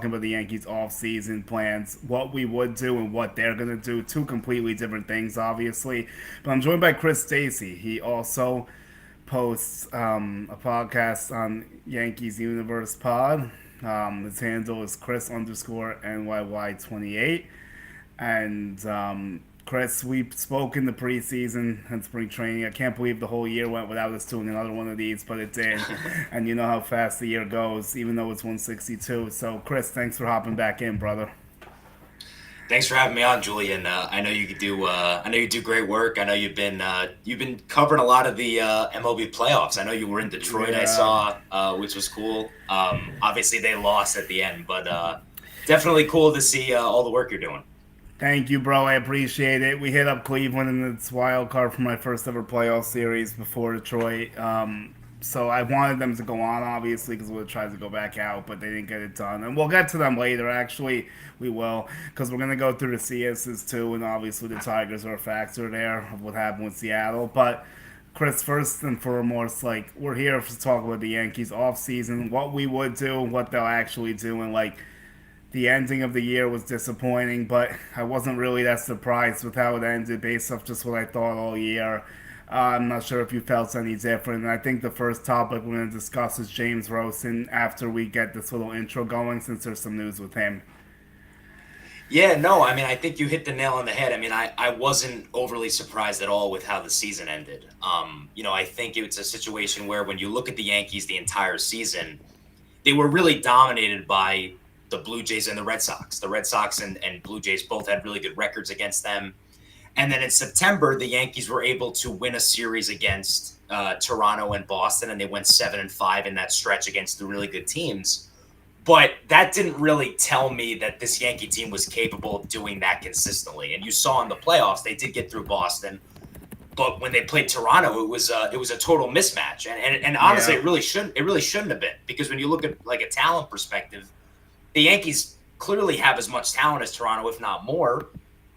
talking about the Yankees off-season plans, what we would do and what they're going to do. Two completely different things, obviously. But I'm joined by Chris Stacey. He also posts a podcast on Yankees Universe Pod. His handle is Chris underscore NYY28. And Chris, we spoke in the preseason and spring training. I can't believe the whole year went without us doing another one of these, but it did. And you know how fast the year goes, even though it's 162. So, Chris, thanks for hopping back in, brother. Thanks for having me on, Julian. I know you do. I know you do great work. I know you've been covering a lot of the MLB playoffs. I know you were in Detroit. Yeah. I saw, which was cool. Obviously, they lost at the end, but definitely cool to see all the work you're doing. Thank you, bro. I appreciate it. We hit up Cleveland in its wild card for my first ever playoff series before Detroit. So I wanted them to go on, obviously, because we tried to go back out, but they didn't get it done. And we'll get to them later. Actually, we will, because we're going to go through the CSs too, and obviously the Tigers are a factor there of what happened with Seattle. But Chris, first and foremost, like, we're here to talk about the Yankees offseason, what we would do, what they'll actually do, and like the ending of the year was disappointing, but I wasn't really that surprised with how it ended based off just what I thought all year. I'm not sure if you felt any different. And I think the first topic we're going to discuss is James Rosen after we get this little intro going, since there's some news with him. Yeah, no, I mean, I think you hit the nail on the head. I mean, I wasn't overly surprised at all with how the season ended. I think it's a situation where when you look at the Yankees the entire season, they were really dominated by the Blue Jays and the Red Sox. The Red Sox and Blue Jays both had really good records against them. And then in September, the Yankees were able to win a series against Toronto and Boston, and they went 7-5 in that stretch against the really good teams. But that didn't really tell me that this Yankee team was capable of doing that consistently. And you saw in the playoffs, they did get through Boston, but when they played Toronto, it was a total mismatch. And honestly, Yeah. it really shouldn't have been, because when you look at like a talent perspective, the Yankees clearly have as much talent as Toronto, if not more.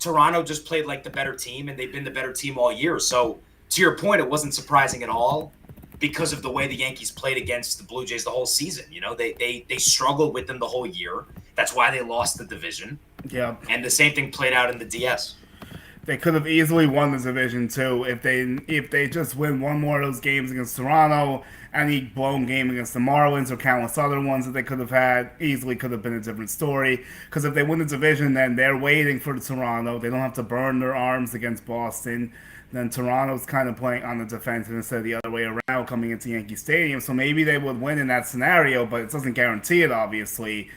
Toronto just played like the better team, and they've been the better team all year. So to your point, it wasn't surprising at all because of the way the Yankees played against the Blue Jays the whole season. You know, they struggled with them the whole year. That's why they lost the division. Yeah. And the same thing played out in the DS. They could have easily won the division too if they just win one more of those games against Toronto, any blown game against the Marlins or countless other ones that they could have had, easily could have been a different story. Because if they win the division, then they're waiting for Toronto. They don't have to burn their arms against Boston. Then Toronto's kind of playing on the defensive instead of the other way around coming into Yankee Stadium. So maybe they would win in that scenario, but it doesn't guarantee it, obviously.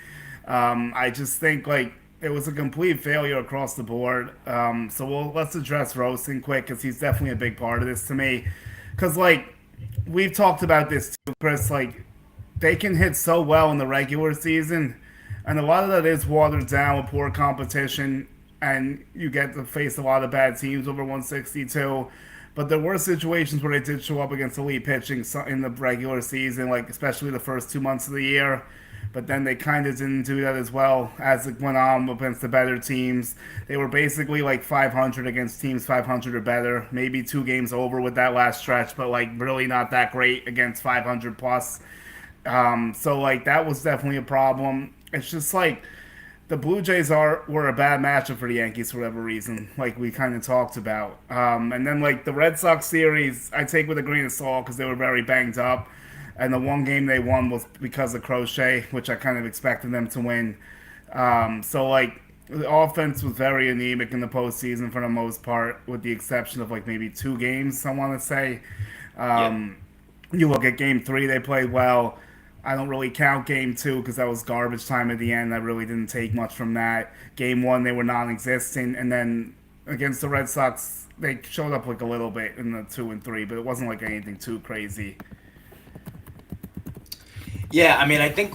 I just think, like, it was a complete failure across the board. Let's address Rosen quick, because he's definitely a big part of this to me. Because, like, we've talked about this too, Chris. Like, they can hit so well in the regular season, and a lot of that is watered down with poor competition, and you get to face a lot of bad teams over 162. But there were situations where they did show up against elite pitching in the regular season, like especially the first 2 months of the year. But then they kind of didn't do that as well as it went on against the better teams. They were basically like 500 against teams 500 or better, maybe 2 games over with that last stretch, but like really not that great against 500 plus. So like that was definitely a problem. It's just like the Blue Jays were a bad matchup for the Yankees for whatever reason, like we kind of talked about. And then like the Red Sox series, I take with a grain of salt because they were very banged up. And the one game they won was because of Crochet, which I kind of expected them to win. So, like, the offense was very anemic in the postseason for the most part, with the exception of, like, maybe 2 games, I want to say. You look at Game 3, they played well. I don't really count Game 2 because that was garbage time at the end. I really didn't take much from that. Game 1, they were non-existent. And then against the Red Sox, they showed up, like, a little bit in the 2 and 3, but it wasn't, like, anything too crazy. Yeah, I mean, I think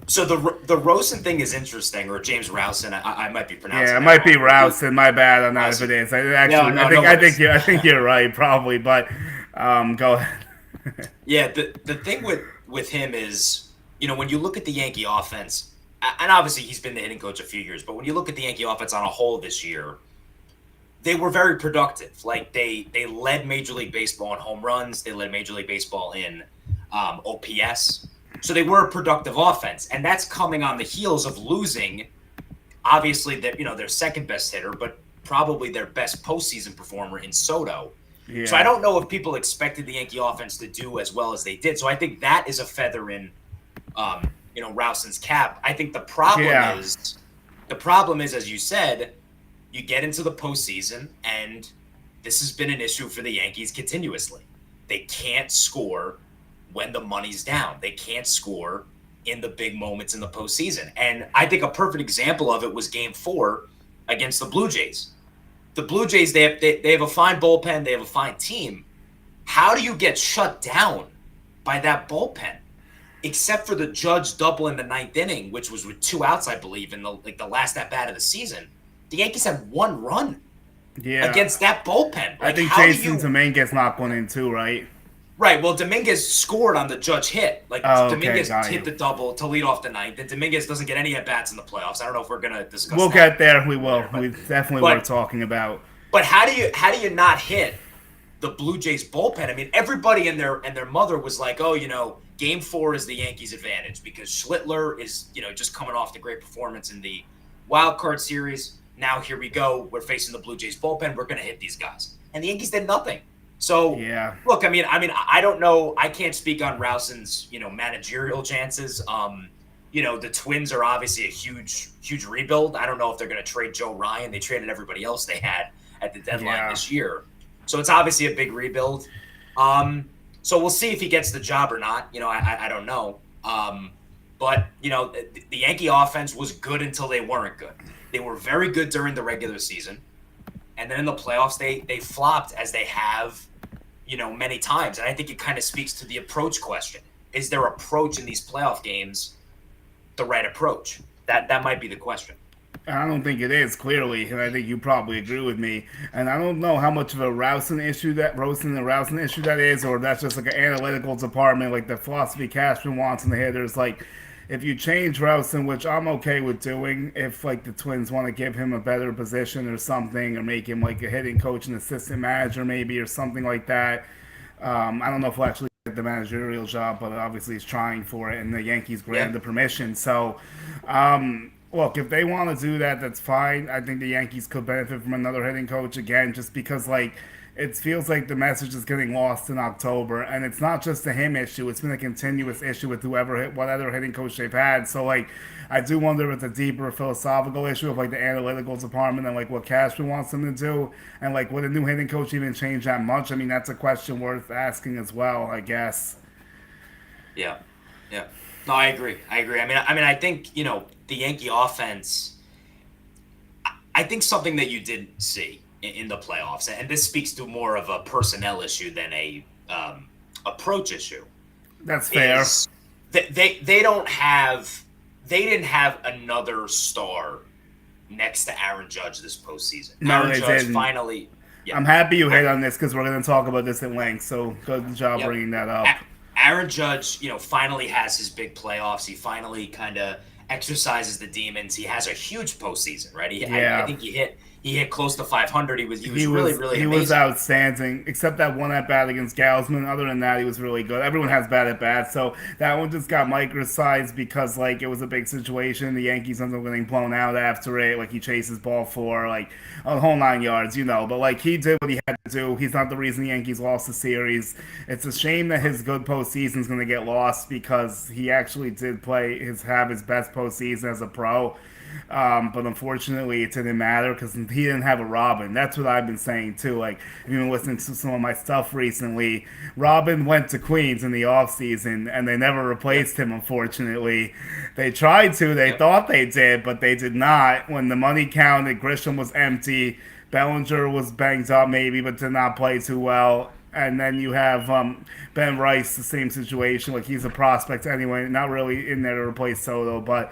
so. The Rosen thing is interesting, or James Rowson. I might be pronouncing. Yeah, it that might be wrong. Rowson. My bad on that if it is. I think you're right, probably. But go ahead. Yeah, the thing with him is, when you look at the Yankee offense, and obviously he's been the hitting coach a few years, but when you look at the Yankee offense on a whole this year, they were very productive. Like they led Major League Baseball in home runs. They led Major League Baseball in OPS. So they were a productive offense, and that's coming on the heels of losing, obviously, their second best hitter, but probably their best postseason performer in Soto. Yeah. So I don't know if people expected the Yankee offense to do as well as they did. So I think that is a feather in, Rowson's cap. I think the problem is, as you said, you get into the postseason, and this has been an issue for the Yankees continuously. They can't score when the money's down. They can't score in the big moments in the postseason. And I think a perfect example of it was Game 4 against the Blue Jays. The Blue Jays, they have a fine bullpen. They have a fine team. How do you get shut down by that bullpen? Except for the Judge double in the ninth inning, which was with 2 outs, I believe, in the last at-bat of the season. The Yankees had 1 run against that bullpen. I think Jason Dominguez knocked one in too, right? Right. Well, Dominguez scored on the Judge hit. Dominguez hit the double to lead off the ninth, and Dominguez doesn't get any at-bats in the playoffs. I don't know if we're going to discuss We'll that. get there. We will. We definitely were talking about. But how do you not hit the Blue Jays bullpen? I mean, everybody and their mother was like, Game 4 is the Yankees' advantage because Schlittler is, just coming off the great performance in the wild card series. Now here we go. We're facing the Blue Jays bullpen. We're going to hit these guys. And the Yankees did nothing. So, look, I mean, I don't know. I can't speak on Rowson's, managerial chances. The Twins are obviously a huge, huge rebuild. I don't know if they're going to trade Joe Ryan. They traded everybody else they had at the deadline this year. So it's obviously a big rebuild. So we'll see if he gets the job or not. I don't know. But the Yankee offense was good until they weren't good. They were very good during the regular season. And then in the playoffs, they flopped as they have, many times. And I think it kind of speaks to the approach question. Is their approach in these playoff games the right approach? That might be the question. I don't think it is, clearly, and I think you probably agree with me. And I don't know how much of a Rowson issue that is, or that's just like an analytical department, like the philosophy Cashman wants in the hitters. Like, if you change Rowson, which I'm okay with doing, if like the Twins want to give him a better position or something, or make him like a hitting coach and assistant manager maybe, or something like that. I don't know if we'll actually get the managerial job, but obviously he's trying for it, and the Yankees granted the permission. So, look, if they want to do that, that's fine. I think the Yankees could benefit from another hitting coach again, just because it feels like the message is getting lost in October, and it's not just a him issue. It's been a continuous issue with what other hitting coach they've had. So, I do wonder if it's a deeper philosophical issue of, the analytical department and, what Cashman wants them to do. And, would a new hitting coach even change that much? I mean, that's a question worth asking as well, I guess. Yeah. No, I agree. I mean, I think, the Yankee offense, I think something that you didn't see in the playoffs, and this speaks to more of a personnel issue than a approach issue. That's fair. They didn't have another star next to Aaron Judge this postseason. No, Aaron they Judge didn't. finally. Yeah. I'm happy you hit on this because we're going to talk about this at length. So good job bringing that up. Aaron Judge, finally has his big playoffs. He finally kind of exercises the demons. He has a huge postseason, right? I think he hit close to 500. He was really amazing. He was outstanding, except that one at bat against Gausman. Other than that, he was really good. Everyone has bad at bats, so that one just got microsized because it was a big situation. The Yankees ended up getting blown out after it. He chased his ball for a whole 9 yards, But he did what he had to do. He's not the reason the Yankees lost the series. It's a shame that his good postseason is going to get lost because he actually did have his best postseason as a pro. But unfortunately, it didn't matter because he didn't have a Robin. That's what I've been saying too. If you've been listening to some of my stuff recently, Robin went to Queens in the offseason and they never replaced him, unfortunately. They tried to, they thought they did, but they did not. When the money counted, Grisham was empty. Bellinger was banged up maybe, but did not play too well. And then you have Ben Rice, the same situation. He's a prospect anyway, not really in there to replace Soto, but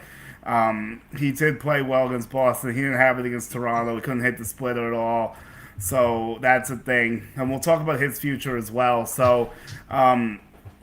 he did play well against Boston. He didn't have it against Toronto. He couldn't hit the splitter at all. So that's a thing. And we'll talk about his future as well. So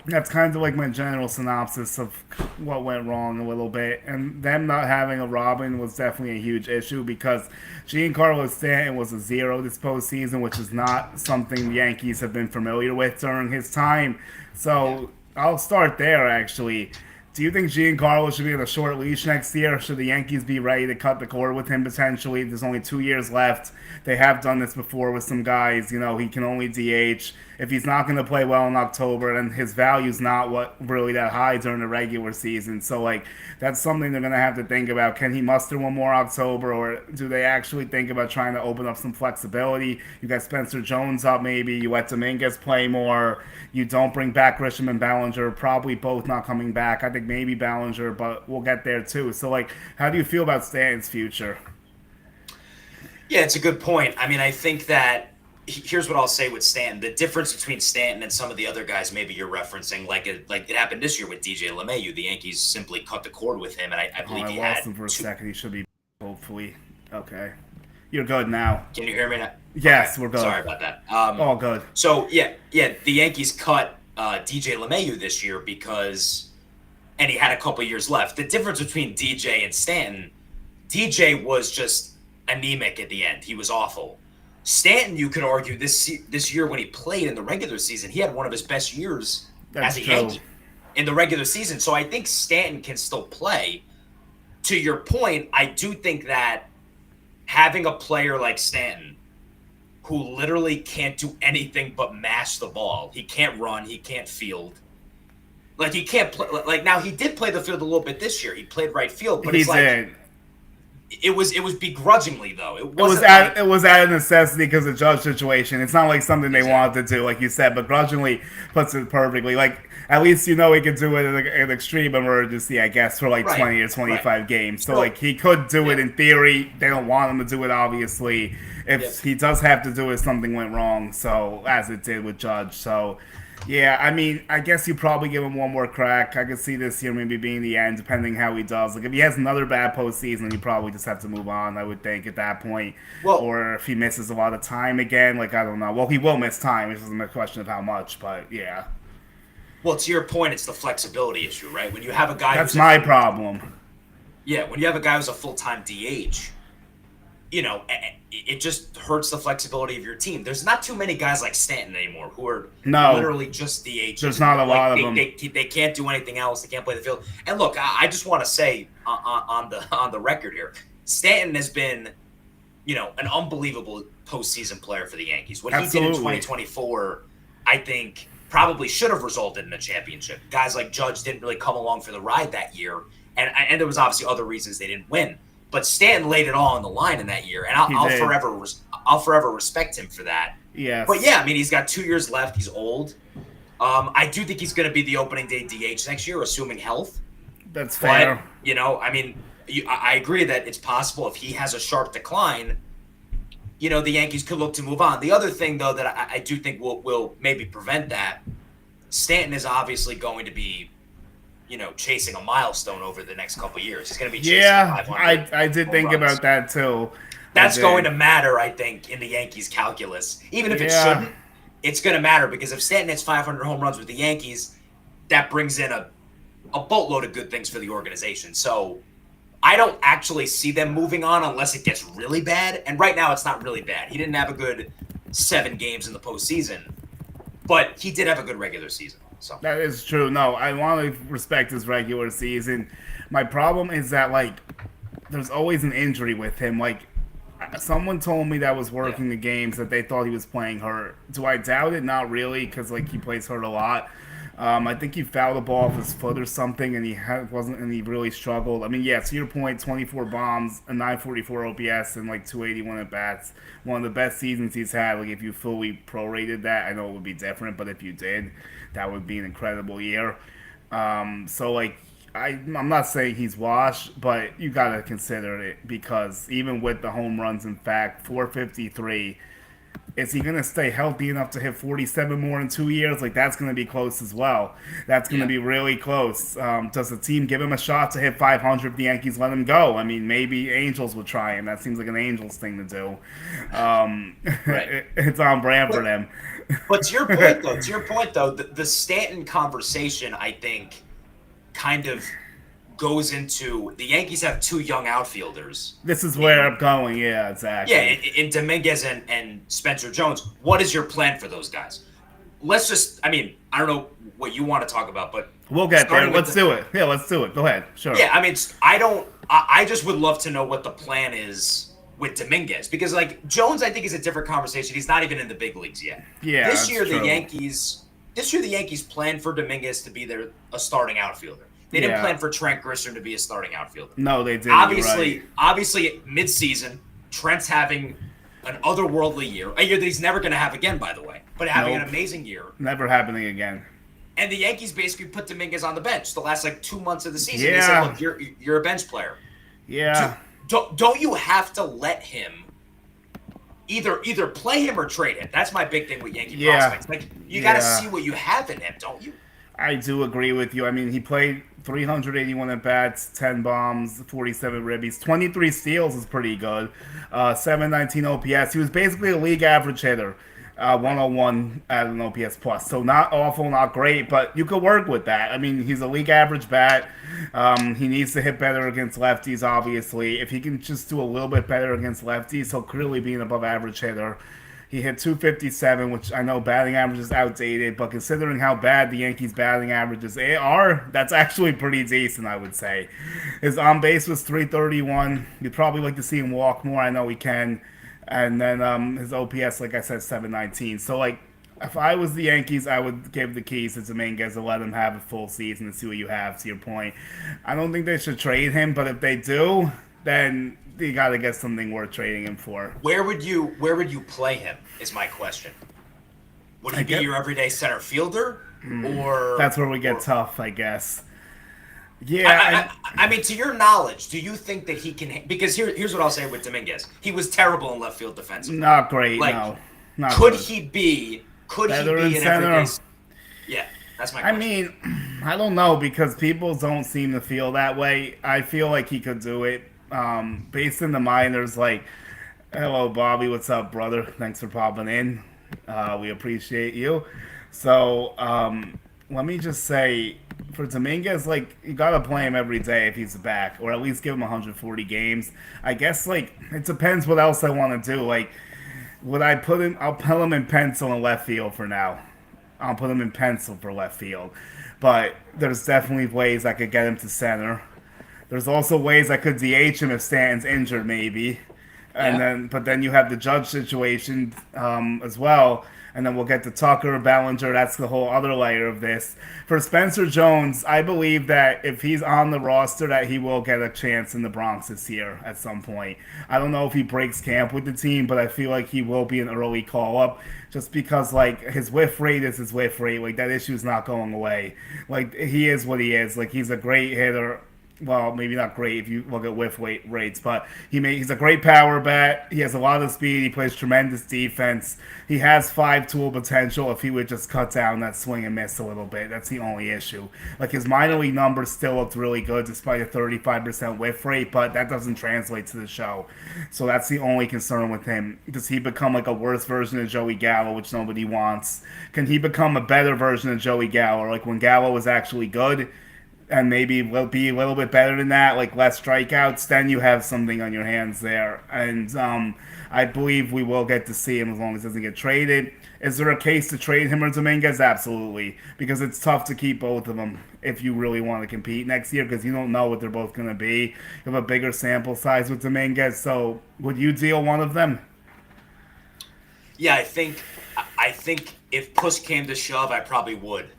that's kind of my general synopsis of what went wrong a little bit. And them not having a Robin was definitely a huge issue because Giancarlo Stanton was a 0 this postseason, which is not something the Yankees have been familiar with during his time. So I'll start there, actually. Do you think Giancarlo should be on a short leash next year? Should the Yankees be ready to cut the cord with him potentially? There's only 2 years left. They have done this before with some guys. He can only DH. If he's not going to play well in October, then his value's not what really that high during the regular season. So, that's something they're going to have to think about. Can he muster one more October, or do they actually think about trying to open up some flexibility? You got Spencer Jones up, maybe. You let Dominguez play more. You don't bring back Grisham and Ballinger, probably both not coming back. I think maybe Ballinger, but we'll get there too. So, how do you feel about Stanton's future? Yeah, it's a good point. I mean, I think that here's what I'll say with Stanton. The difference between Stanton and some of the other guys maybe you're referencing, like it happened this year with DJ LeMahieu. The Yankees simply cut the cord with him, and I believe he lost had him for a second. He should be, hopefully. Okay. You're good now. Can you hear me now? Yes, okay. We're good. Sorry about that. All good. So, yeah, the Yankees cut DJ LeMahieu this year and he had a couple years left. The difference between DJ and Stanton, DJ was just anemic at the end. He was awful. Stanton, you could argue, this year when he played in the regular season, he had one of his best years as a Yankee in the regular season. So I think Stanton can still play. To your point, I do think that having a player like Stanton, who literally can't do anything but mash the ball. He can't run. He can't field. He can't play. Now, he did play the field a little bit this year. He played right field, but it's it was begrudgingly, though. It was out of necessity because of the Judge situation. It's not like something they wanted to do, like you said, but grudgingly puts it perfectly. At least he could do it in an extreme emergency, I guess, for 20 or 25 games. So he could do it in theory. They don't want him to do it, obviously. If he does have to do it, something went wrong. So as it did with Judge. So yeah, I mean, I guess you probably give him one more crack. I could see this year maybe being the end, depending how he does. If he has another bad postseason, you probably just have to move on, I would think, at that point. Or if he misses a lot of time again, I don't know. Well, he will miss time. It's just a question of how much, but yeah. Well, to your point, it's the flexibility issue, right? When you have a guy That's my problem. Yeah, when you have a guy who's a full-time DH, it just hurts the flexibility of your team. There's not too many guys like Stanton anymore who are literally just DH. There's not a lot of them. They can't do anything else. They can't play the field. And look, I just want to say on the record here, Stanton has been, an unbelievable postseason player for the Yankees. What he did in 2024, I think, probably should have resulted in a championship. Guys like Judge didn't really come along for the ride that year, and there was obviously other reasons they didn't win. But Stanton laid it all on the line in that year, and I'll forever respect him for that. Yeah. But yeah, I mean, he's got 2 years left. He's old. I do think he's going to be the opening day DH next year, assuming health. That's fair. But, I mean, I agree that it's possible if he has a sharp decline, the Yankees could look to move on. The other thing, though, that I do think will maybe prevent that, Stanton is obviously going to be chasing a milestone over the next couple of years. He's going to be chasing 500. I did think about that too. That's going to matter, I think, in the Yankees' calculus. Even if it shouldn't, it's going to matter because if Stanton hits 500 home runs with the Yankees, that brings in a boatload of good things for the organization. So I don't actually see them moving on unless it gets really bad. And right now, it's not really bad. He didn't have a good 7 games in the postseason, but he did have a good regular season. So. That is true. No, I want to respect his regular season. My problem is that, there's always an injury with him. Someone told me that was working the games that they thought he was playing hurt. Do I doubt it? Not really, because, he plays hurt a lot. I think he fouled the ball off his foot or something, and he really struggled. I mean, yeah, to your point, 24 bombs, a 944 OPS, and 281 at bats. One of the best seasons he's had. If you fully prorated that, I know it would be different, but if you did, that would be an incredible year. I'm not saying he's washed, but you gotta consider it because even with the home runs, in fact, 453. Is he going to stay healthy enough to hit 47 more in 2 years? That's going to be close as well. That's going to be really close. Does the team give him a shot to hit 500 if the Yankees let him go? I mean, maybe Angels would try him. That seems like an Angels thing to do. Right. It's on brand for them. But to your point, though, the Stanton conversation, I think, kind of goes into the Yankees have 2 young outfielders. This is where I'm going. Yeah, exactly. Yeah, in Dominguez and Spencer Jones. What is your plan for those guys? let's just. I mean, I don't know what you want to talk about, but we'll get there. Let's do it. Yeah, let's do it. Go ahead. Sure. Yeah, I mean, I just would love to know what the plan is with Dominguez, because like Jones, I think is a different conversation. He's not even in the big leagues yet. Yeah. This year true. the Yankees planned for Dominguez to be a starting outfielder. They didn't plan for Trent Grisham to be a starting outfielder. No, they didn't. Obviously, mid-season, Trent's having an otherworldly year, a year that he's never going to have again, by the way, but having an amazing year. Never happening again. And the Yankees basically put Dominguez on the bench the last 2 months of the season. Yeah. They said, look, you're a bench player. Yeah. Don't you have to let him either play him or trade him? That's my big thing with Yankee prospects. You got to see what you have in him, don't you? I do agree with you. I mean, he played 381 at-bats, 10 bombs, 47 ribbies, 23 steals is pretty good, 719 OPS. He was basically a league average hitter, 101 at an OPS plus. So not awful, not great, but you could work with that. I mean, he's a league average bat. He needs to hit better against lefties, obviously. If he can just do a little bit better against lefties, he'll clearly be an above-average hitter. He hit 257, which I know batting average is outdated, but considering how bad the Yankees' batting averages are, that's actually pretty decent, I would say. His on-base was 331. You'd probably like to see him walk more. I know he can. And then his OPS, like I said, 719. So, if I was the Yankees, I would give the keys to Dominguez and let him have a full season and see what you have, to your point. I don't think they should trade him, but if they do, then you got to get something worth trading him for. Where would you play him is my question. Would he be your everyday center fielder? Or that's where we get tough, I guess. Yeah. I mean, to your knowledge, do you think that he can... Because here's what I'll say with Dominguez. He was terrible in left field defensively. Not great, no. Not could good. he be an center? everyday... Yeah, that's my question. I mean, I don't know, because people don't seem to feel that way. I feel like he could do it. Based in the minors, hello, Bobby, what's up, brother? Thanks for popping in. We appreciate you. So, let me just say, for Dominguez, you gotta play him every day if he's back, or at least give him 140 games. I guess, it depends what else I want to do. Would I put him? I'll put him in pencil in left field for now. I'll put him in pencil for left field. But there's definitely ways I could get him to center. There's also ways I could DH him if Stanton's injured, maybe. But then you have the Judge situation as well. And then we'll get to Tucker, Bellinger. That's the whole other layer of this. For Spencer Jones, I believe that if he's on the roster, that he will get a chance in the Bronx this year at some point. I don't know if he breaks camp with the team, but I feel like he will be an early call-up just because, his whiff rate is his whiff rate. That issue is not going away. He is what he is. He's a great hitter. Well, maybe not great if you look at whiff rates, but he's a great power bat. He has a lot of speed. He plays tremendous defense. He has 5-tool potential if he would just cut down that swing and miss a little bit. That's the only issue. His minor league numbers still looked really good despite a 35% whiff rate, but that doesn't translate to the show. So that's the only concern with him. Does he become a worse version of Joey Gallo, which nobody wants? Can he become a better version of Joey Gallo, when Gallo was actually good? And maybe will be a little bit better than that, less strikeouts, then you have something on your hands there. And I believe we will get to see him as long as he doesn't get traded. Is there a case to trade him or Dominguez? Absolutely. Because it's tough to keep both of them if you really want to compete next year, because you don't know what they're both going to be. You have a bigger sample size with Dominguez. So would you deal one of them? Yeah, I think if push came to shove, I probably would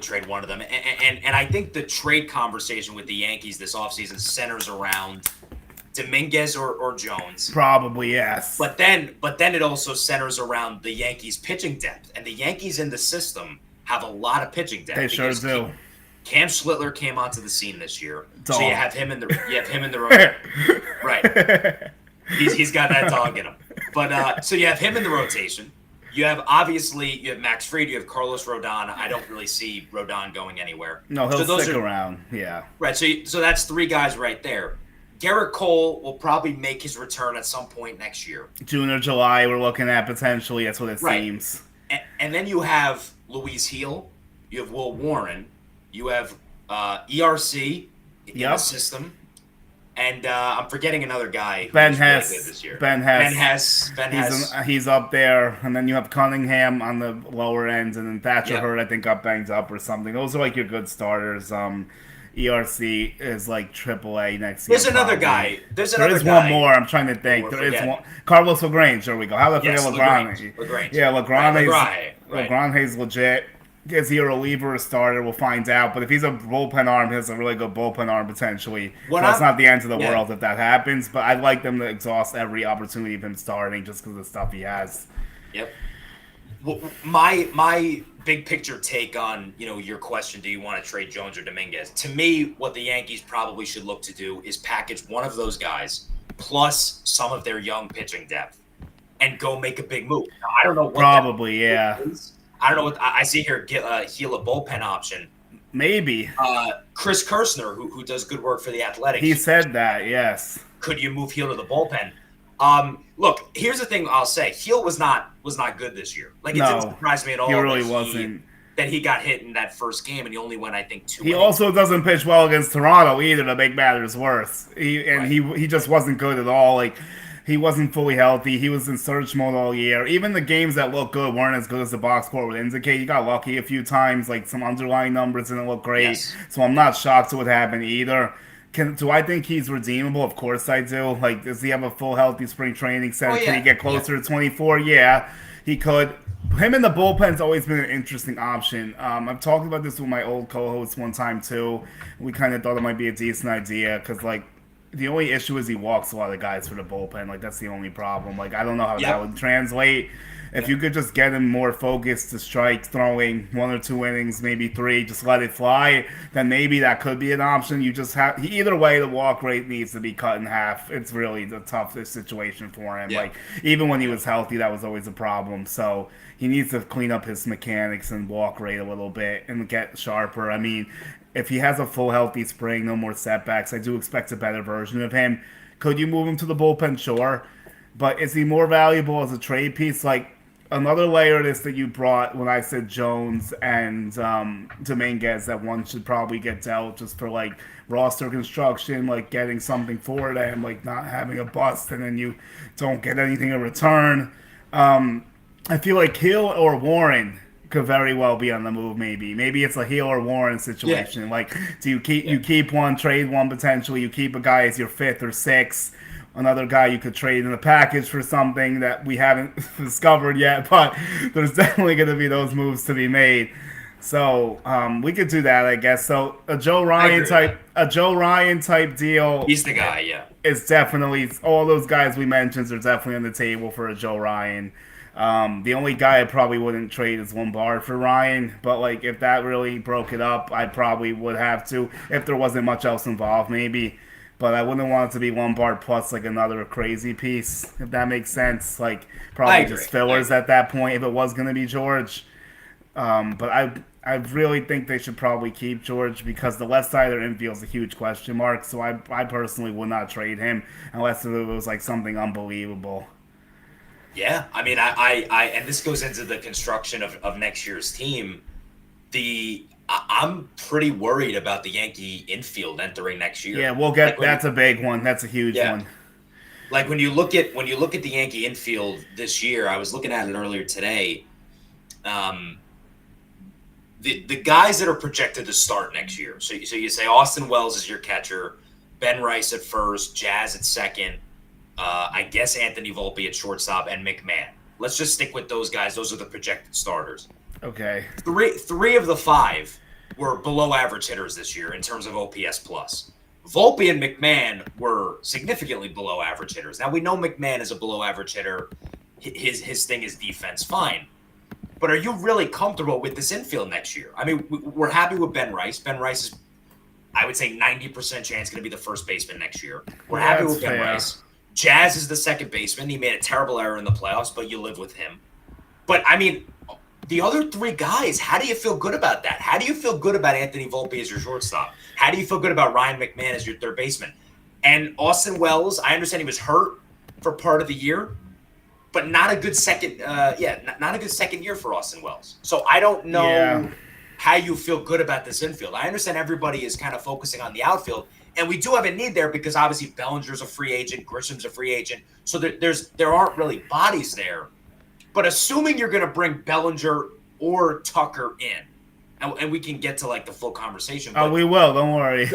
trade one of them. And I think the trade conversation with the Yankees this offseason centers around Dominguez or Jones. Probably, yes. But then it also centers around the Yankees' pitching depth. And the Yankees in the system have a lot of pitching depth. They sure do. Cam Schlittler came onto the scene this year. Dog. So you have him in the rotation. Right. He's got that dog in him. But so you have him in the rotation. You have Max Fried, you have Carlos Rodon. I don't really see Rodon going anywhere. No, he'll stick around. Yeah. Right. So that's three guys right there. Garrett Cole will probably make his return at some point next year. June or July, we're looking at potentially. That's what it seems. And then you have Luis Heel. You have Will Warren. You have ERC in the system. And I'm forgetting another guy who Ben was really good Hess. this year. Ben Hess. Ben Hess. He's up there, and then you have Cunningham on the lower ends, and then Thatcher Yep. Hurd I think got banged up or something. Those are like your good starters. ERC is like AAA next year. There's another probably. guy. There's There another is guy. one more. I'm trying to think. we're There is forgetting. one. Carlos Lagrange. There we go. How did I forget Yes, Lagrange? Lagrange. Yeah, Lagrange's Right. Lagrange's legit. Is he a reliever or a starter? We'll find out. But if he's a bullpen arm, he has a really good bullpen arm potentially. So it's not the end of the world if that happens. But I'd like them to exhaust every opportunity of him starting just because of the stuff he has. Yep. Well, my big picture take on your question, do you want to trade Jones or Dominguez? To me, what the Yankees probably should look to do is package one of those guys plus some of their young pitching depth and go make a big move. Now, I don't know what probably yeah. I don't know what I see here. Heal a bullpen option. Maybe. Chris Kirshner, who does good work for the Athletics. He said that. Yes. Could you move Heal to the bullpen? Look, here's the thing I'll say. Heal was not good this year. Like, it didn't surprise me at all. He really wasn't. That he got hit in that first game, and he only went, I think, 2 He also doesn't pitch well against Toronto either, to make matters worse. He just wasn't good at all. Like, he wasn't fully healthy. He was in surge mode all year. Even the games that looked good weren't as good as the box score would indicate. He got lucky a few times. Like, some underlying numbers didn't look great. Yes. So I'm not shocked at what happened either. Do I think he's redeemable? Of course I do. Like, does he have a full healthy spring training set? Can he get closer to 24? Yeah, he could. Him in the bullpen's always been an interesting option. I've talked about this with my old co-host one time too. We kind of thought it might be a decent idea because, like, the only issue is he walks a lot of guys for the bullpen. Like, that's the only problem. Like, I don't know how that would translate. If you could just get him more focused to strike, throwing 1 or 2 innings, maybe 3, just let it fly, then maybe that could be an option. You just have either way, the walk rate needs to be cut in half. It's really the toughest situation for him. Like, even when he was healthy, that was always a problem. So he needs to clean up his mechanics and walk rate a little bit and get sharper. I mean, if he has a full healthy spring, no more setbacks, I do expect a better version of him. Could you move him to the bullpen? Sure. But is he more valuable as a trade piece? Like, another layer of this that you brought when I said Jones and Dominguez, that one should probably get dealt just for, like, roster construction, like getting something for them, like not having a bust and then you don't get anything in return. I feel like Hill or Warren could very well be on the move. Maybe it's a Hill or Warren situation. Like, do you keep one, trade one potentially? You keep a guy as your 5th or 6th. Another guy you could trade in a package for something that we haven't discovered yet, but there's definitely going to be those moves to be made. So we could do that, I guess. So a Joe Ryan type deal. He's the guy, yeah. It's definitely, all those guys we mentioned are definitely on the table for a Joe Ryan. The only guy I probably wouldn't trade is Lombard for Ryan, but like if that really broke it up, I probably would have to if there wasn't much else involved, maybe. But I wouldn't want it to be Lombard plus like another crazy piece, if that makes sense. Like probably just fillers at that point if it was going to be George. But I really think they should probably keep George because the left side of their infield is a huge question mark. So I personally would not trade him unless it was like something unbelievable. Yeah, I mean, I and this goes into the construction of next year's team. I'm pretty worried about the Yankee infield entering next year. Yeah, we'll get that's a big one. That's a huge one. Like when you look at the Yankee infield this year, I was looking at it earlier today. The guys that are projected to start next year. So you say Austin Wells is your catcher, Ben Rice at first, Jazz at second, I guess Anthony Volpe at shortstop, and McMahon. Let's just stick with those guys. Those are the projected starters. Okay. Three of the 5 were below average hitters this year in terms of OPS plus. Volpe and McMahon were significantly below average hitters. Now we know McMahon is a below average hitter. His thing is defense, fine. But are you really comfortable with this infield next year? I mean, we're happy with Ben Rice. Ben Rice is, I would say, 90% chance going to be the first baseman next year. We're happy with Ben Rice. Jazz is the second baseman. He made a terrible error in the playoffs, but you live with him. But, I mean, the other 3 guys, how do you feel good about that? How do you feel good about Anthony Volpe as your shortstop? How do you feel good about Ryan McMahon as your third baseman? And Austin Wells, I understand he was hurt for part of the year, but not a good second. Not a good second year for Austin Wells. So I don't know how you feel good about this infield. I understand everybody is kind of focusing on the outfield. And we do have a need there because obviously Bellinger's a free agent, Grisham's a free agent. So there aren't really bodies there. But assuming you're going to bring Bellinger or Tucker in, and we can get to like the full conversation. Oh, we will. Don't worry.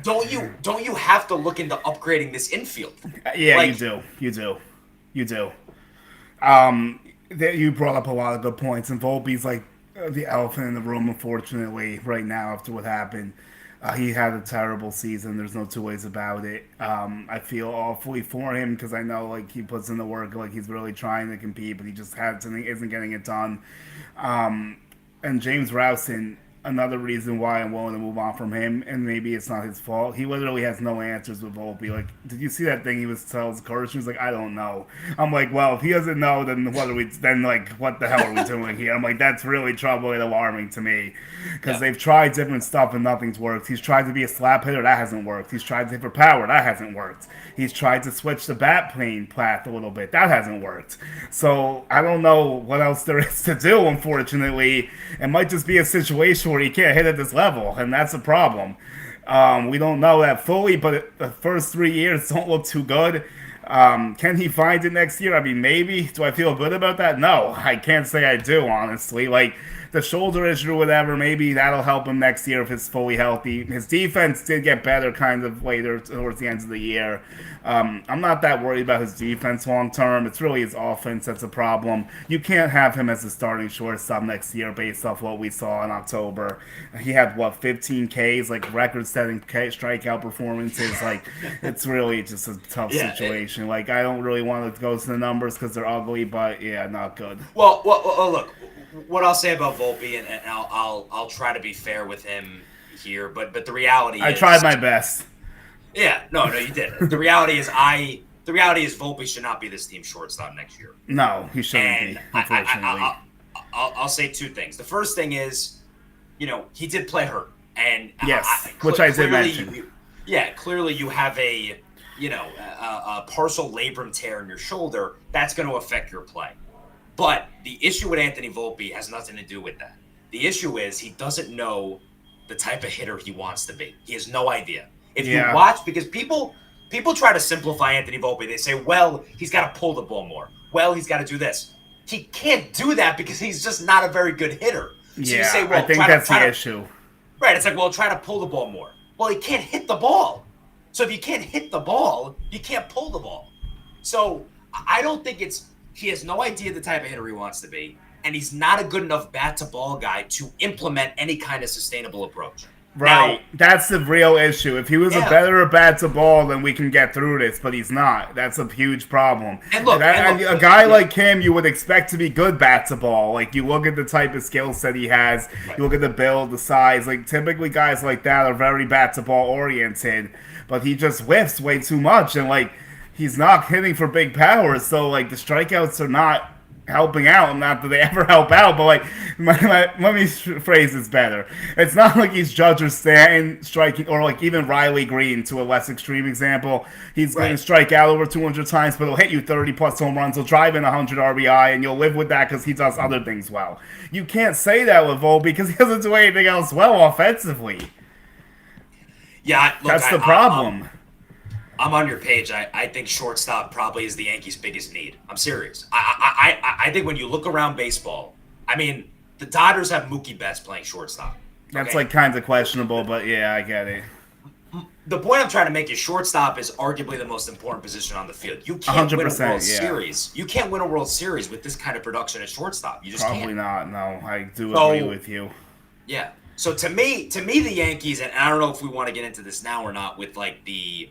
Don't you have to look into upgrading this infield? Yeah, like, you do. You brought up a lot of good points, and Volpe's like the elephant in the room, unfortunately, right now after what happened. He had a terrible season. There's no two ways about it. I feel awfully for him because I know like he puts in the work, like he's really trying to compete, but he just isn't getting it done. And James Rowson, another reason why I'm willing to move on from him, and maybe it's not his fault. He literally has no answers with Volpe. Like, did you see that thing he was telling Kirsch? He was like, I don't know. I'm like, well, if he doesn't know, then what are we? Then like, what the hell are we doing here? I'm like, that's really troubling and alarming to me, because they've tried different stuff and nothing's worked. He's tried to be a slap hitter, that hasn't worked. He's tried to hit for power, that hasn't worked. He's tried to switch the bat plane path a little bit, that hasn't worked. So I don't know what else there is to do. Unfortunately, it might just be a situation where he can't hit at this level, and that's a problem. We don't know that fully, but the first 3 years don't look too good. Can he find it next year? I mean, maybe. Do I feel good about that? No, I can't say I do, honestly. Like, the shoulder issue or whatever, maybe that'll help him next year if he's fully healthy. His defense did get better kind of later towards the end of the year. I'm not that worried about his defense long term. It's really his offense that's a problem. You can't have him as a starting shortstop next year based off what we saw in October. He had, 15 Ks, like record-setting strikeout performances. Like, it's really just a tough situation. Like, I don't really want to go to the numbers because they're ugly, but yeah, not good. Well, look, what I'll say about Volpe, and I'll try to be fair with him here, but the reality is... I tried my best. Yeah, no, you did. The reality is Volpe should not be this team's shortstop next year. No, he shouldn't be, unfortunately. I'll say two things. The first thing is, he did play hurt. And yes, which I did mention. Clearly you have a partial labrum tear in your shoulder. That's going to affect your play. But the issue with Anthony Volpe has nothing to do with that. The issue is he doesn't know the type of hitter he wants to be. He has no idea. If you watch, because people try to simplify Anthony Volpe. They say, well, he's got to pull the ball more. Well, he's got to do this. He can't do that because he's just not a very good hitter. So you say, well, I think that's the issue. Right, it's like, well, try to pull the ball more. Well, he can't hit the ball. So if you can't hit the ball, you can't pull the ball. So I don't think he has no idea the type of hitter he wants to be, and he's not a good enough bat-to-ball guy to implement any kind of sustainable approach. Right. Now, that's the real issue. If he was a better bat-to-ball, then we can get through this, but he's not. That's a huge problem. And look, a guy like him, you would expect to be good bat-to-ball. Like, you look at the type of skill set he has, you look at the build, the size. Like, typically guys like that are very bat-to-ball oriented, but he just whiffs way too much, and, like, he's not hitting for big powers, so, like, the strikeouts are not helping out. Not that they ever help out, but, like, let me phrase this better. It's not like he's Judge or Stanton striking, or, like, even Riley Green, to a less extreme example. He's going to strike out over 200 times, but he'll hit you 30-plus home runs. He'll drive in 100 RBI, and you'll live with that because he does other things well. You can't say that with Volpe because he doesn't do anything else well offensively. Yeah, look, that's the problem. I'm on your page. I think shortstop probably is the Yankees' biggest need. I'm serious. I think when you look around baseball, I mean, the Dodgers have Mookie Betts playing shortstop. That's like kind of questionable, but yeah, I get it. The point I'm trying to make is shortstop is arguably the most important position on the field. You can't win a World Series. You can't win a World Series with this kind of production at shortstop. You just probably can't. Not. No, I do agree with you. Yeah. So to me, the Yankees, and I don't know if we want to get into this now or not, with like the,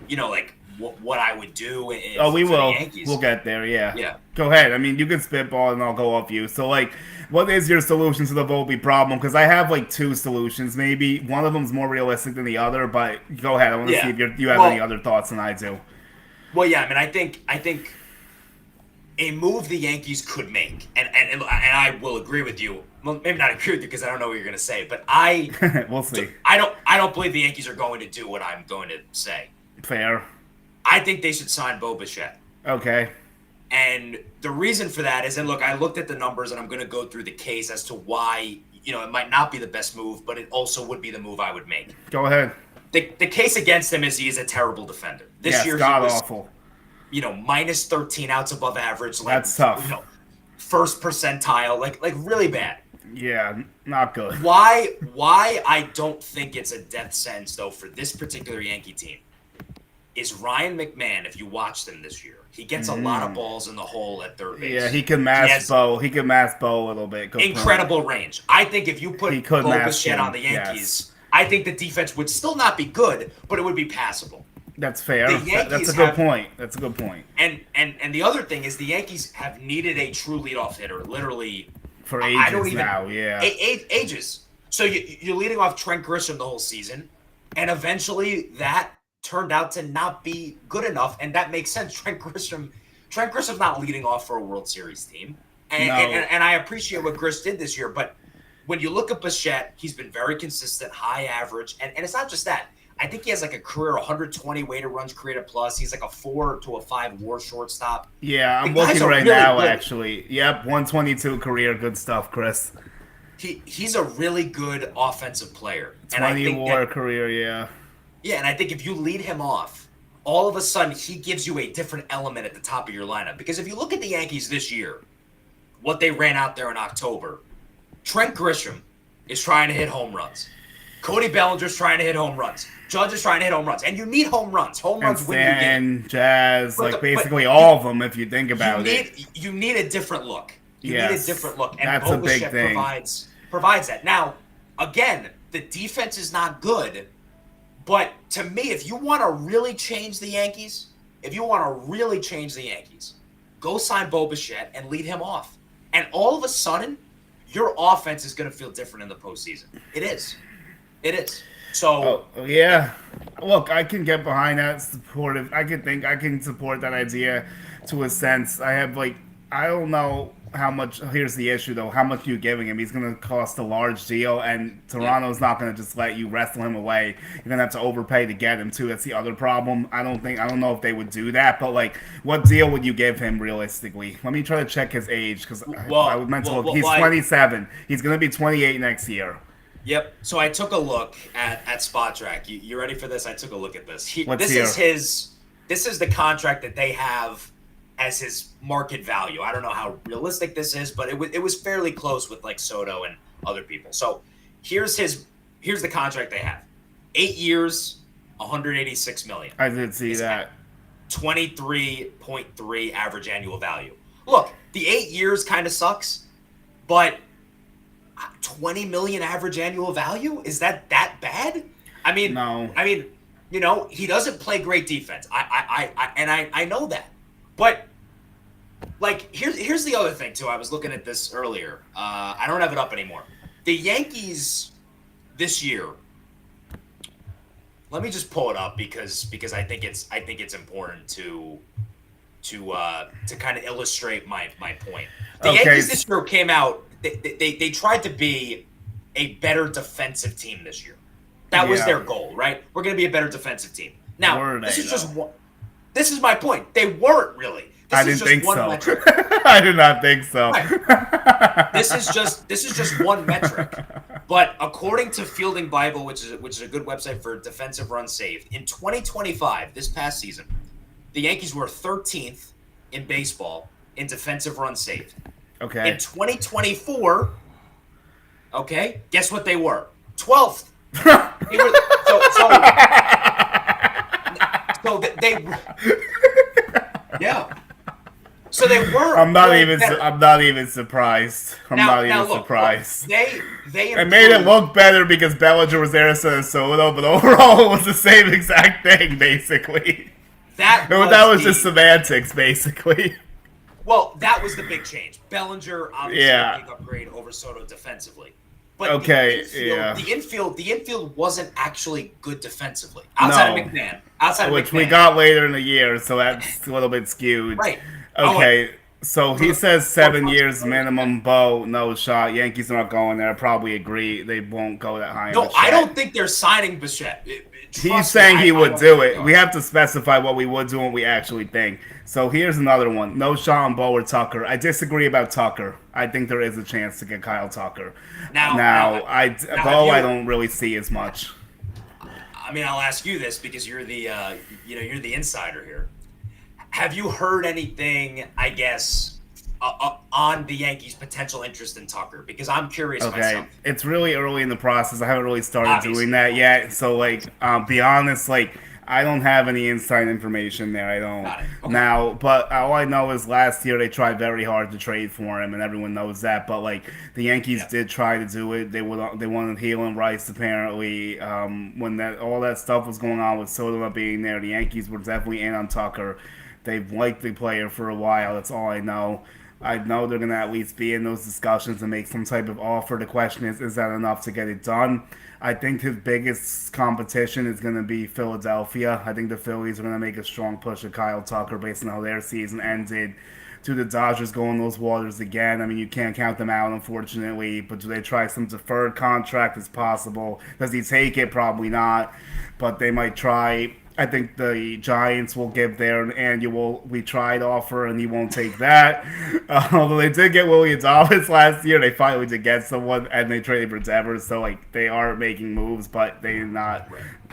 like what I would do. We will. The Yankees. We'll get there. Yeah. Yeah. Go ahead. I mean, you can spitball and I'll go off you. So, like, what is your solution to the Volpe problem? Because I have like two solutions. Maybe one of them's more realistic than the other. But go ahead. I want to see if you have any other thoughts than I do. Well, yeah. I mean, I think a move the Yankees could make, and I will agree with you. Well, maybe not agree with you because I don't know what you're going to say, but we'll see. I don't believe the Yankees are going to do what I'm going to say. Fair. I think they should sign Bo Bichette. Okay. And the reason for that is, and look, I looked at the numbers, and I'm going to go through the case as to why it might not be the best move, but it also would be the move I would make. Go ahead. the case against him is he is a terrible defender. This year God he was awful. Minus 13 outs above average. Like, that's tough. First percentile, like really bad. Yeah, not good. Why I don't think it's a death sentence though for this particular Yankee team is Ryan McMahon. If you watched him this year, he gets a lot of balls in the hole at third base. Yeah, he can mask Bo. He can mask Bo a little bit. Incredible range. I think if you put Bo Bichette on the Yankees, I think the defense would still not be good, but it would be passable. That's fair. That's a good point. That's a good point. And the other thing is the Yankees have needed a true leadoff hitter, literally for ages now. Yeah, ages. So you're leading off Trent Grisham the whole season, and eventually that turned out to not be good enough, and that makes sense. Trent Grisham's not leading off for a World Series team, and I appreciate what Grish did this year, but when you look at Bichette, he's been very consistent, high average, and it's not just that. I think he has like a career 120 weighted runs created plus. He's like a 4 to a 5 WAR shortstop. Yeah, I'm looking right now, actually. Yep, 122 career. Good stuff, Chris. He's a really good offensive player. 20 WAR career, yeah. Yeah, and I think if you lead him off, all of a sudden he gives you a different element at the top of your lineup. Because if you look at the Yankees this year, what they ran out there in October, Trent Grisham is trying to hit home runs. Cody Bellinger's trying to hit home runs. Judge is trying to hit home runs. And you need home runs. Home runs win you game. Jazz, basically all of them if you think about it. You need a different look. You need a different look. And that's a big thing. Provides that. Now, again, the defense is not good. But to me, if you want to really change the Yankees, go sign Bo Bichette and lead him off. And all of a sudden, your offense is going to feel different in the postseason. It is. So yeah, look, I can get behind that supportive. I can support that idea to a sense. I don't know how much. Here's the issue though: how much are you giving him? He's going to cost a large deal, and Toronto's not going to just let you wrestle him away. You're going to have to overpay to get him too. That's the other problem. I don't know if they would do that, but what deal would you give him realistically? Let me try to check his age because I meant to look. He's 27. He's going to be 28 next year. Yep. So I took a look at SpotTrack. You ready for this? I took a look at this. This is the contract that they have as his market value. I don't know how realistic this is, but it was fairly close with Soto and other people. So here's the contract they have. 8 years, $186 million. I did see that. 23.3 average annual value. Look, the 8 years kind of sucks, but 20 million average annual value? Is that bad? I mean, no. I mean, he doesn't play great defense. I know that. But here's the other thing too. I was looking at this earlier. I don't have it up anymore. The Yankees this year. Let me just pull it up because I think it's important to kind of illustrate my point. The Yankees this year came out. They tried to be a better defensive team this year. That was their goal, right? We're going to be a better defensive team. Now, this is my point. They weren't really. I didn't think so. I did not think so. Right. This is just one metric. But according to Fielding Bible, which is a good website for defensive runs saved, in 2025, this past season, the Yankees were 13th in baseball in defensive runs saved. Okay. In 2024, okay, guess what they were? 12th. So they were. I'm not even surprised. Surprised. They made it look better because Bellinger was there instead of Soto, but overall it was the same exact thing basically. That was just semantics basically. Well, that was the big change. Bellinger, obviously, a big upgrade over Soto defensively. But the infield wasn't actually good defensively. Outside of McMahon. Which we got later in the year, so that's a little bit skewed. Right. Okay, so he says 7 years minimum. Bo, no shot. Yankees are not going there. I probably agree. They won't go that high. No, I don't think they're signing Bichette. He's saying he would do it. We have to specify what we would do and what we actually think. So here's another one. No shot on Bo or Tucker. I disagree about Tucker. I think there is a chance to get Kyle Tucker. Now, I don't really see as much. I mean, I'll ask you this because you're the you're the insider here. Have you heard anything, I guess, on the Yankees' potential interest in Tucker? Because I'm curious myself. It's really early in the process. I haven't really started doing Obviously. that yet. So, like, be honest, like, I don't have any inside information there. I don't Got it. Okay. now, but all I know is last year they tried very hard to trade for him, and everyone knows that. But like, the Yankees Yeah. did try to do it. They wanted Healing Rice apparently. When that all that stuff was going on with Soto not being there, the Yankees were definitely in on Tucker. They've liked the player for a while. That's all I know. I know they're going to at least be in those discussions and make some type of offer. The question is that enough to get it done? I think his biggest competition is going to be Philadelphia. I think the Phillies are going to make a strong push at Kyle Tucker based on how their season ended. Do the Dodgers go in those waters again? I mean, you can't count them out, unfortunately. But do they try some deferred contract as possible? Does he take it? Probably not. But they might try. I think the Giants will give their annual "we tried" offer, and he won't take that. Although they did get William Adames last year, they finally did get someone, and they traded for Devers. So like they are making moves, but they did not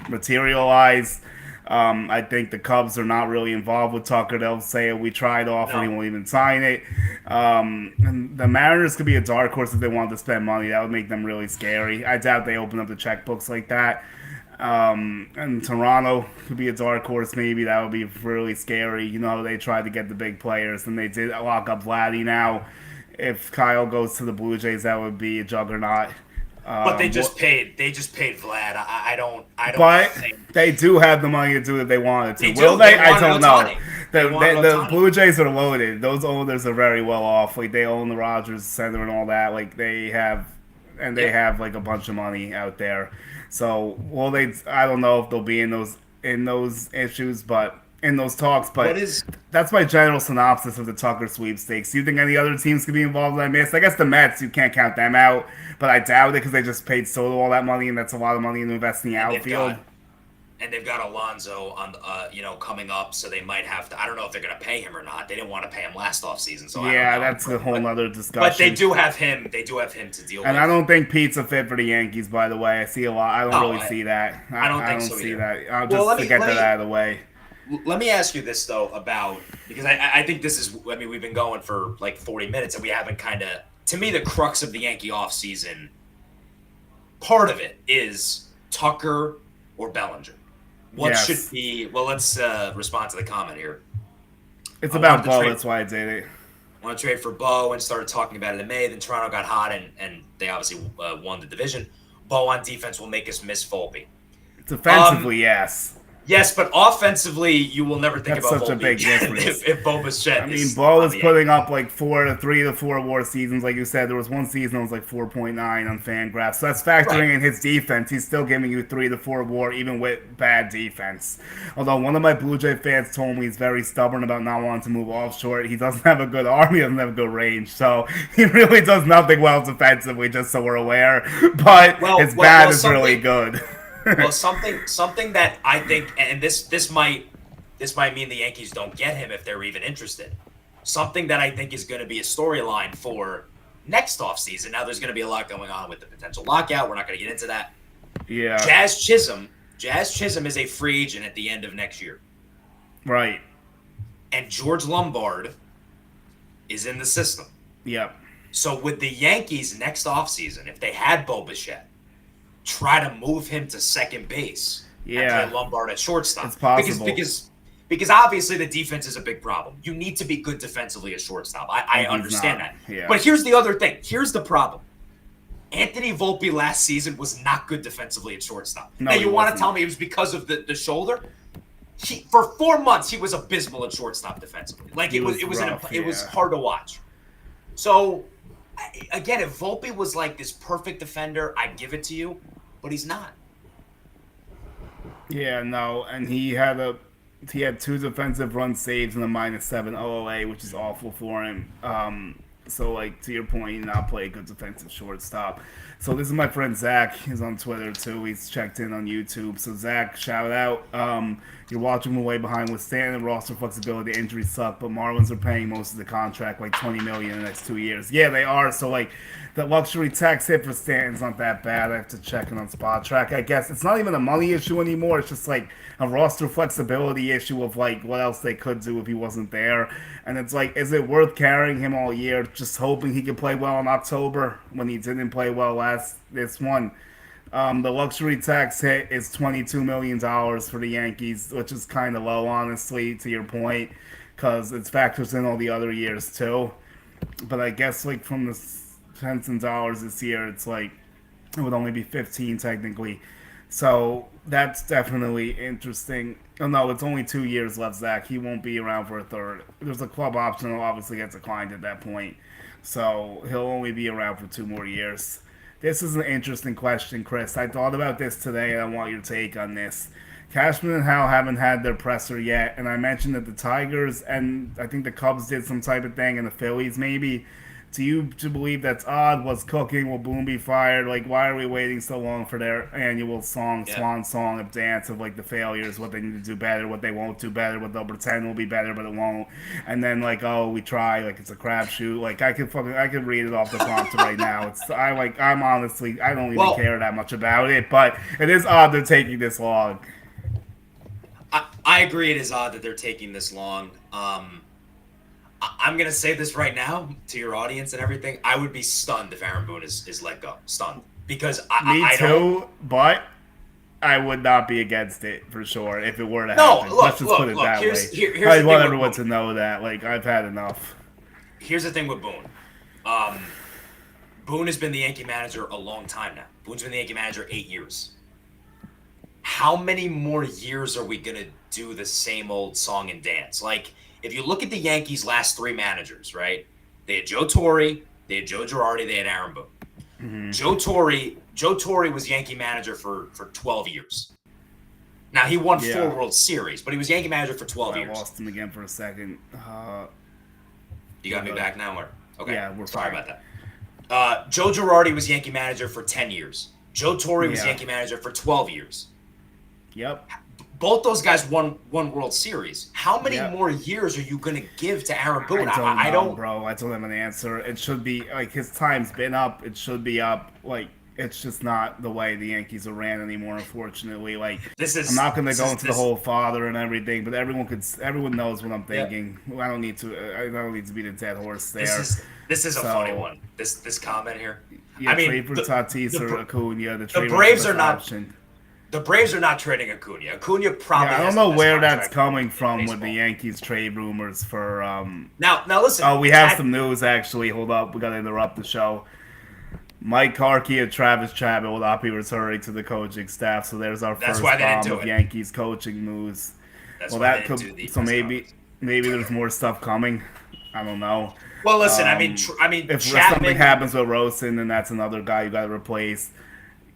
materialize. I think the Cubs are not really involved with Tucker. They'll say we tried offer, he won't even sign it. And the Mariners could be a dark horse if they wanted to spend money. That would make them really scary. I doubt they open up the checkbooks like that. And Toronto could be a dark horse maybe. That would be really scary. You know, they tried to get the big players, and they did lock up Vladdy now. If Kyle goes to the Blue Jays, that would be a juggernaut. But they just paid Vlad. I don't But think they do have the money to do it if they wanted to. They do. Will they? They I want don't know. Ohtani. They want The Ohtani. Blue Jays are loaded. Those owners are very well off. Like they own the Rogers Center and all that. Like they have, and they have like a bunch of money out there. So will they? I don't know if they'll be in those issues, but in those talks. But that's my general synopsis of the Tucker sweepstakes. Do you think any other teams could be involved that I missed? I guess the Mets. You can't count them out, but I doubt it because they just paid Soto all that money, and that's a lot of money to invest in the outfield. And they've got Alonso on, coming up, so they might have to. I don't know if they're going to pay him or not. They didn't want to pay him last offseason, so yeah, that's a whole other discussion. But they do have him. They do have him to deal with. And I don't think Pete's a fit for the Yankees. By the way, I see a lot. I don't really see that. I don't think so see either. that. I'll just to get that out of the way. Let me ask you this though about because I think this is. I mean, we've been going for like 40 minutes and we haven't kind of. To me, the crux of the Yankee offseason, part of it is Tucker or Bellinger. What should be? Well, let's respond to the comment here. It's about Bo. That's why I did it. Want to trade for Bo and started talking about it in May. Then Toronto got hot and they obviously won the division. Bo on defense will make us miss Volpe. Defensively, yes. Yes, but offensively, you will never think about such Volpe a big difference. if Bo Bichette. I mean, Bo is putting up like 3 to 4 WAR seasons. Like you said, there was one season that was like 4.9 on FanGraphs. So that's factoring in his defense. He's still giving you 3 to 4 WAR even with bad defense. Although one of my Blue Jay fans told me he's very stubborn about not wanting to move offshore. He doesn't have a good arm. He doesn't have a good range. So he really does nothing well defensively, just so we're aware. But his bat is really good. Well, something that I think, and this might mean the Yankees don't get him if they're even interested. Something that I think is going to be a storyline for next offseason. Now, there's going to be a lot going on with the potential lockout. We're not going to get into that. Yeah. Jazz Chisholm is a free agent at the end of next year. Right. And George Lombard is in the system. Yep. So with the Yankees next offseason, if they had Bo Bichette, try to move him to second base and play Lombard at shortstop. It's possible. Because obviously the defense is a big problem. You need to be good defensively at shortstop. I understand that. Yeah. But here's the other thing. Here's the problem. Anthony Volpe last season was not good defensely at shortstop. No, now you want to tell me it was because of the shoulder? For 4 months he was abysmal at shortstop defensively. Like it was hard to watch. So again, if Volpe was like this perfect defender, I'd give it to you, but he's not. Yeah, no, and he had 2 defensive run saves and a -7 OOA, which is awful for him. So, like, to your point, he did not play a good defensive shortstop. So this is my friend Zach. He's on Twitter, too. He's checked in on YouTube. So, Zach, shout out. You're watching them way behind with Stanton, roster flexibility, injuries suck, but Marlins are paying most of the contract, like $20 million in the next 2 years. Yeah, they are. So like, the luxury tax hit for Stanton's not that bad. I have to check it on Spot Track. I guess it's not even a money issue anymore. It's just like a roster flexibility issue of like what else they could do if he wasn't there. And it's like, is it worth carrying him all year, just hoping he can play well in October when he didn't play well this one? The luxury tax hit is $22 million for the Yankees, which is kind of low, honestly, to your point, because it factors in all the other years, too. But I guess, like, from the cents and dollars this year, it's like, it would only be 15 technically. So that's definitely interesting. Oh, no, it's only 2 years left, Zach. He won't be around for a third. There's a club option that obviously gets declined at that point. So he'll only be around for 2 more years. This is an interesting question, Chris. I thought about this today, and I want your take on this. Cashman and Howe haven't had their presser yet, and I mentioned that the Tigers and I think the Cubs did some type of thing, and the Phillies maybe. Do you believe that's odd? What's cooking? Will Boone be fired? Like, why are we waiting so long for their annual swan song of dance of like the failures, what they need to do better, what they won't do better, what they'll pretend will be better but it won't, and then like, oh, we try, like it's a crapshoot. Like I could read it off the prompter right now. I'm honestly, I don't even care that much about it, but it is odd they're taking this long. I agree. It is odd that they're taking this long. I'm going to say this right now to your audience and everything. I would be stunned if Aaron Boone is let go. Stunned. Because I too, but I would not be against it for sure if it were to happen. Let's just put it that way. I want everyone to know that. Like, I've had enough. Here's the thing with Boone. Boone has been the Yankee manager a long time now. Boone's been the Yankee manager 8 years. How many more years are we going to do the same old song and dance? Like, if you look at the Yankees' last 3 managers, right? They had Joe Torre, they had Joe Girardi, they had Aaron Boone. Mm-hmm. Joe Torre was Yankee manager for 12 years. Now, he won 4 World Series, but he was Yankee manager for 12 years. I lost him again for a second. You got me back now? Or? Okay, yeah, we're sorry fine. about that. Joe Girardi was Yankee manager for 10 years. Joe Torre was Yankee manager for 12 years. Yep. Both those guys won World Series. How many more years are you going to give to Aaron Boone? I don't know, bro. I don't have an answer. It should be, like, his time's been up. It should be up. Like, it's just not the way the Yankees are ran anymore, unfortunately. Like, I'm not going to go into the whole father and everything, but everyone knows what I'm thinking. Yeah. I don't need to be the dead horse there. This is a funny one. This comment here. Yeah, I mean, trade for Tatis or Acuna. The Braves are not option. The Braves are not trading Acuna. Acuna probably. Yeah, I don't know where that's coming from with the Yankees trade rumors for. Now listen. Oh, we have some news actually. Hold up, we gotta interrupt the show. Mike Harkey and Travis Chapman will not be returning to the coaching staff, so there's our first bomb of Yankees coaching news. Well, that could. So maybe there's more stuff coming. I don't know. Well, listen. I mean, if something happens with Rosen, then that's another guy you got to replace.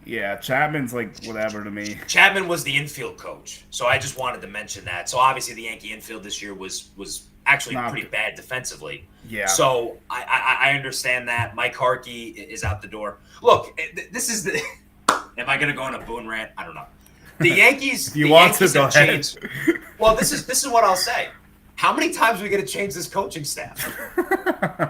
Yeah, Chapman's like whatever to me. Chapman was the infield coach, so I just wanted to mention that. So obviously the Yankee infield this year was actually pretty bad defensively. Yeah. So I understand that. Mike Harkey is out the door. Look, this is the. Am I going to go on a Boone rant? I don't know. The Yankees. If you want to go ahead. Well, this is what I'll say. How many times are we going to change this coaching staff?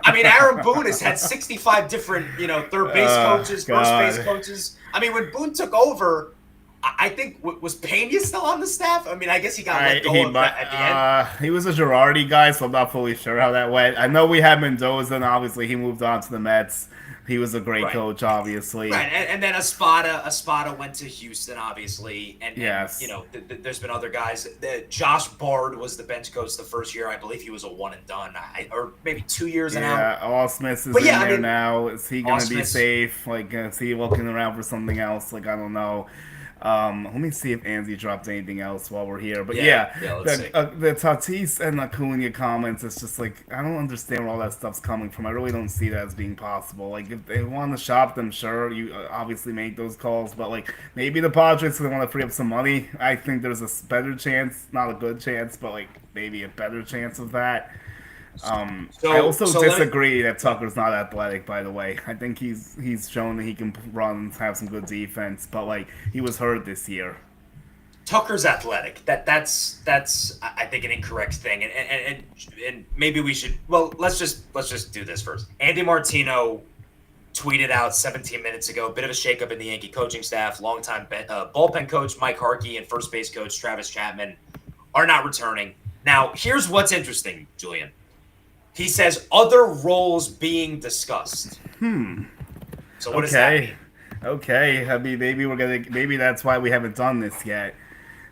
I mean, Aaron Boone has had 65 different, third base coaches, first base coaches. I mean, when Boone took over, I think, was Pena still on the staff? I mean, I guess he got let go at the end. He was a Girardi guy, so I'm not fully sure how that went. I know we had Mendoza, and obviously he moved on to the Mets. He was a great coach, obviously. Right, and then Espada went to Houston, obviously. And there's been other guys. Josh Bard was the bench coach the first year. I believe he was a one and done, or maybe 2 years and out. Yeah, All-Smith is there now. Is he going to be safe? Like, is he looking around for something else? Like, I don't know. Let me see if Andy dropped anything else while we're here. But the Tatis and Acuna comments, it's just like, I don't understand where all that stuff's coming from. I really don't see that as being possible. Like, if they want to shop them, sure, you obviously make those calls. But, like, maybe the Padres, they want to free up some money. I think there's a better chance, not a good chance, but, like, maybe a better chance of that. I also disagree that Tucker's not athletic, by the way. I think he's shown that he can run and have some good defense, but like he was hurt this year. Tucker's athletic. That's I think an incorrect thing, and maybe we should. Well, let's just do this first. Andy Martino tweeted out 17 minutes ago, a bit of a shakeup in the Yankee coaching staff. Longtime bullpen coach Mike Harkey and first base coach Travis Chapman are not returning. Now, here's what's interesting, Julian. He says other roles being discussed. So what does that mean? Okay. I mean, maybe that's why we haven't done this yet.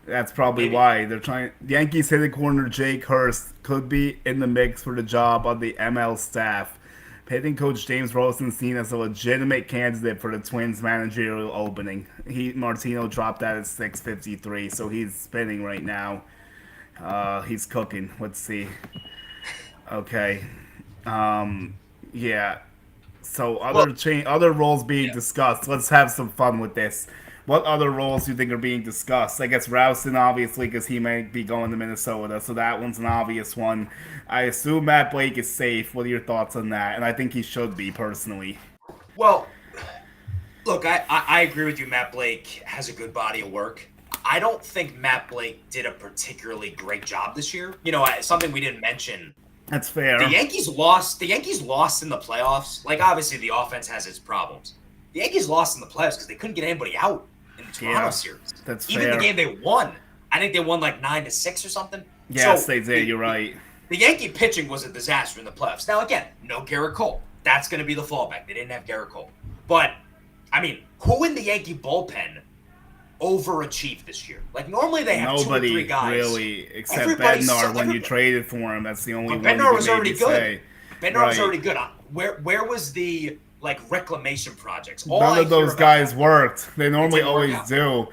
That's probably why they're trying. Yankees hitting corner Jake Hurst could be in the mix for the job on the ML staff. Hitting coach James Rosen seen as a legitimate candidate for the Twins managerial opening. Martino dropped that at 6:53, so he's spinning right now. He's cooking. Let's see. Okay. Yeah. So other roles being discussed. Let's have some fun with this. What other roles do you think are being discussed? I guess Rowson, obviously, because he might be going to Minnesota, so that one's an obvious one. I assume Matt Blake is safe. What are your thoughts on that? And I think he should be, personally. Well, look, I agree with you. Matt Blake has a good body of work. I don't think Matt Blake did a particularly great job this year. Something we didn't mention. That's fair. The Yankees lost in the playoffs. Like, obviously, the offense has its problems. The Yankees lost in the playoffs because they couldn't get anybody out in the Toronto series. That's Even fair. the game they won, I think they won like 9-6 or something. Yes, they did. You're right. The Yankee pitching was a disaster in the playoffs. Now, again, no Garrett Cole. That's going to be the fallback. They didn't have Garrett Cole. But, I mean, who in the Yankee bullpen overachieved this year? Like, normally they have Nobody 2 or 3 guys. really, except Bednar when you traded for him. That's the only one. Bednar was already good. Say. Bednar was already good. Where was the reclamation projects? None of those guys worked. They normally always do.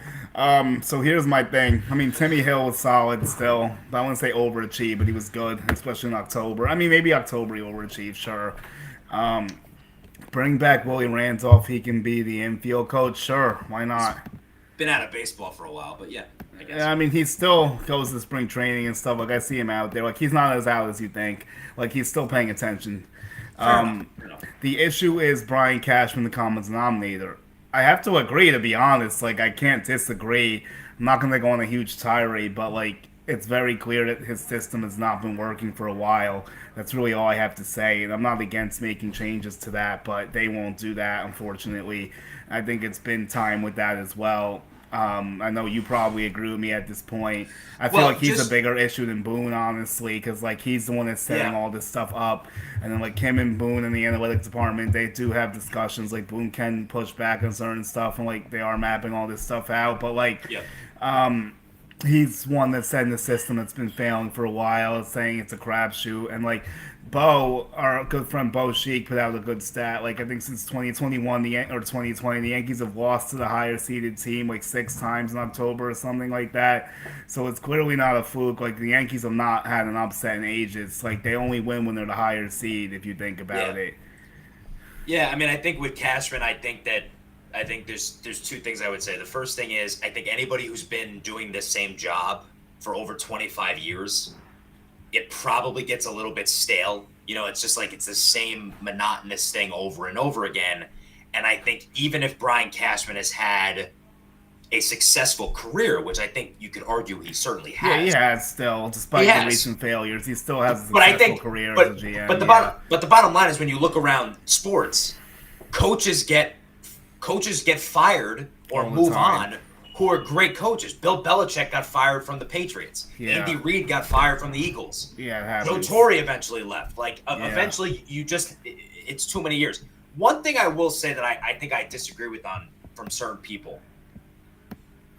So here's my thing. I mean, Timmy Hill was solid still. I wouldn't say overachieved, but he was good, especially in October. I mean, maybe October he overachieved, sure. Bring back Willie Randolph. He can be the infield coach. Sure, why not? Been out of baseball for a while, but yeah, I guess. Yeah, I mean, he still goes to spring training and stuff. Like, I see him out there. Like, he's not as out as you think. Like, he's still paying attention. Fair enough. The issue is Brian Cashman, the common denominator. I have to agree, to be honest. Like, I can't disagree. I'm not going to go on a huge tirade, but, like, it's very clear that his system has not been working for a while. That's really all I have to say. And I'm not against making changes to that, but they won't do that, unfortunately. I think it's been time with that as well. I know you probably agree with me at this point. I feel like he's a bigger issue than Boone, honestly, because like he's the one that's setting all this stuff up. And then like him and Boone in the analytics department, they do have discussions. Like Boone can push back on certain stuff, and like they are mapping all this stuff out. But like, he's one that's setting the system that's been failing for a while, saying it's a crapshoot. And like Bo, our good friend Bo Sheik, put out a good stat. Like I think since 2021 or 2020, the Yankees have lost to the higher seeded team like 6 times in October or something like that. So it's clearly not a fluke. Like the Yankees have not had an upset in ages. Like they only win when they're the higher seed, if you think about it. Yeah, I mean, I think with Cashman, I think there's 2 things I would say. The first thing is I think anybody who's been doing this same job for over 25 years, it probably gets a little bit stale. It's just like it's the same monotonous thing over and over again. And I think even if Brian Cashman has had a successful career, which I think you could argue he certainly has. Yeah, he has still, despite the recent failures. He still has a successful career as a GM. But the bottom line is when you look around sports, coaches get fired or move on who are great coaches. Bill Belichick got fired from the Patriots. Yeah. Andy Reid got fired from the Eagles. Yeah, it happens. Joe Torre eventually left. Eventually it's too many years. One thing I will say that I think I disagree with from certain people.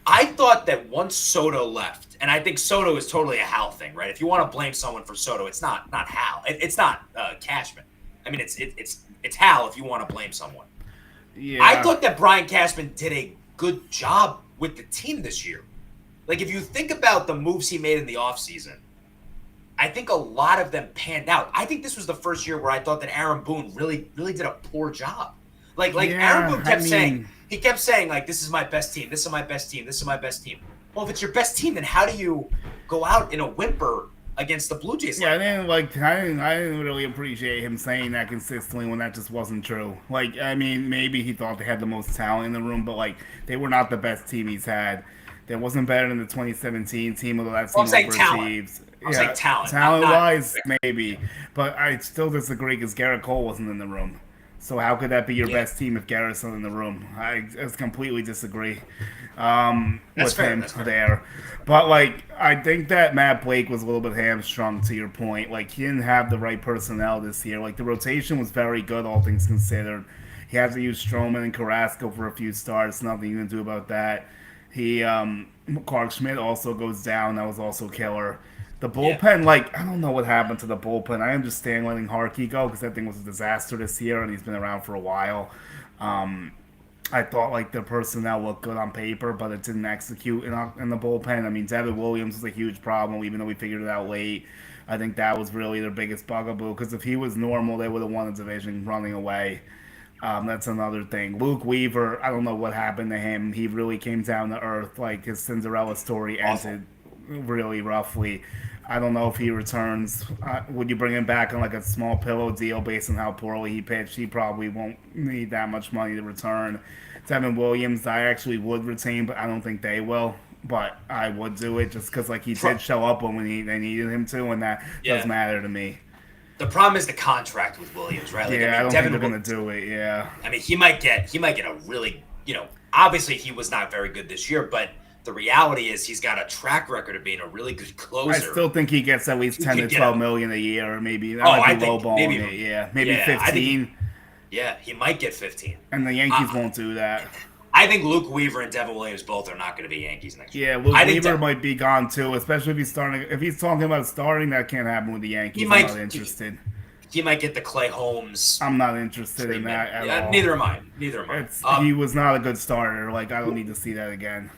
I thought that once Soto left, and I think Soto is totally a Hal thing, right? If you want to blame someone for Soto, it's not Hal. It's not Cashman. I mean, it's Hal if you want to blame someone. Yeah. I thought that Brian Cashman did a good job with the team this year. Like, if you think about the moves he made in the offseason, I think a lot of them panned out. I think this was the first year where I thought that Aaron Boone really did a poor job. Aaron Boone kept saying, like, this is my best team, this is my best team, this is my best team. Well, if it's your best team, then how do you go out in a whimper against the Blue Jays? Yeah, I didn't really appreciate him saying that consistently when that just wasn't true. Like, I mean, maybe he thought they had the most talent in the room, but like they were not the best team he's had. That wasn't better than the 2017 team, although that Well, team I'm saying talent. overachieved. I'm saying talent. Talent-wise, maybe. But I still disagree because Garrett Cole wasn't in the room. So how could that be your best team if Garrett's not in the room? I just completely disagree That's with fair. him That's fair. there. But, like, I think that Matt Blake was a little bit hamstrung, to your point. Like, he didn't have the right personnel this year. Like, the rotation was very good, all things considered. He had to use Stroman and Carrasco for a few starts. Nothing you can do about that. Clark Schmidt also goes down. That was also killer. The Yeah. bullpen, like, I don't know what happened to the bullpen. I understand letting Harkey go because that thing was a disaster this year, and he's been around for a while. I thought, like, the personnel looked good on paper, but it didn't execute in the bullpen. I mean, Devin Williams was a huge problem, even though we figured it out late. I think that was really their biggest bugaboo because if he was normal, they would have won the division running away. That's another thing. Luke Weaver, I don't know what happened to him. He really came down to earth. Like, his Cinderella story ended really roughly. I don't know if he returns. Would you bring him back on like a small pillow deal based on how poorly he pitched? He probably won't need that much money to return. Devin Williams, I actually would retain, but I don't think they will. But I would do it just because like he did show up when they needed him to, and that does matter to me. The problem is the contract with Williams, right? Like, I don't think they're gonna do it. Yeah. I mean, he might get a really, obviously he was not very good this year, but the reality is he's got a track record of being a really good closer. I still think he gets at least 10 to 12 million a year, or maybe that I might be lowballing it. Yeah, maybe 15. He might get 15. And the Yankees won't do that. I think Luke Weaver and Devin Williams both are not going to be Yankees next year. Yeah, Luke Weaver might be gone too, especially if he's starting. If he's talking about starting, that can't happen with the Yankees. I'm not interested. He might get the Clay Holmes. I'm not interested in that at all. Neither am I. He was not a good starter. Like, I don't need to see that again.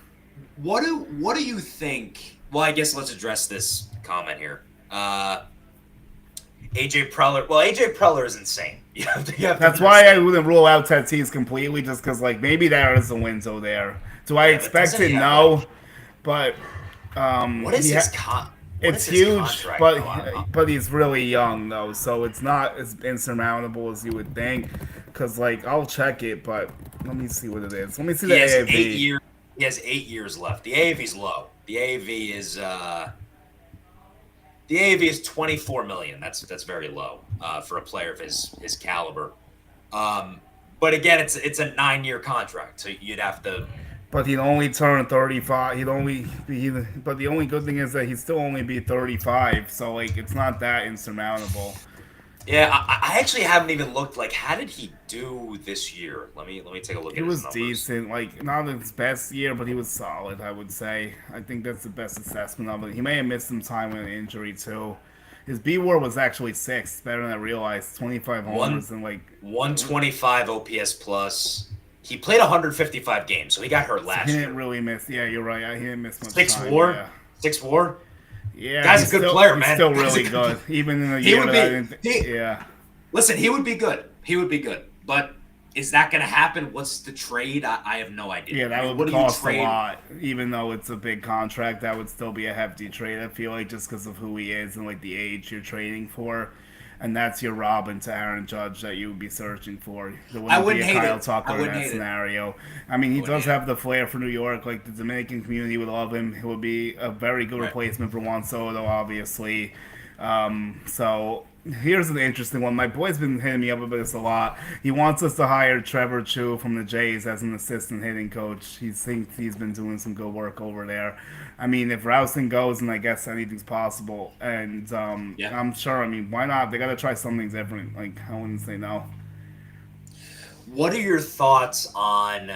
What do you think? Well, I guess let's address this comment here. AJ Preller. Well, AJ Preller is insane. That's why I wouldn't rule out Tatis completely, just because like maybe there is a window there. Do I expect it? No, but what is his It's huge, but he's really young though, so it's not as insurmountable as you would think. Because like I'll check it, but let me see what it is. Let me see the AAV. He has 8 years left. The AAV's low. The AAV is 24 million. That's very low for a player of his caliber. But again, it's a 9-year contract, so you'd have to. But he'd only turn 35. But the only good thing is that he'd still only be 35. So like, it's not that insurmountable. Yeah, I actually haven't even looked. Like, how did he do this year? Let me take a look at his numbers. He was decent. Like, not his best year, but he was solid, I would say. I think that's the best assessment of it. He may have missed some time with an injury, too. His B-WAR was actually 6th, better than I realized. 25 homers and, like... 125 OPS plus. He played 155 games, so he got hurt last year. He didn't really miss... Yeah, you're right. He didn't miss much 6 time. WAR? Yeah. 6 WAR? Yeah, guy's a good player, man. He's still really good, even in a year that I didn't. Yeah. Listen, he would be good. But is that going to happen? What's the trade? I have no idea. Yeah, that would cost a lot. Even though it's a big contract, that would still be a hefty trade. I feel like just because of who he is and like the age you're trading for, and that's your Robin to Aaron Judge that you would be searching for. There wouldn't be a Kyle Tucker in that scenario. I mean, he does have the flair for New York. Like, the Dominican community would love him. He would be a very good replacement for Juan Soto, obviously. So here's an interesting one. My boy's been hitting me up about this a lot. He wants us to hire Trevor Chu from the Jays as an assistant hitting coach. He thinks he's been doing some good work over there. I mean, if Rousing goes, then I guess anything's possible. And I'm sure, I mean, why not? They got to try something different. Like, I wouldn't say no. What are your thoughts on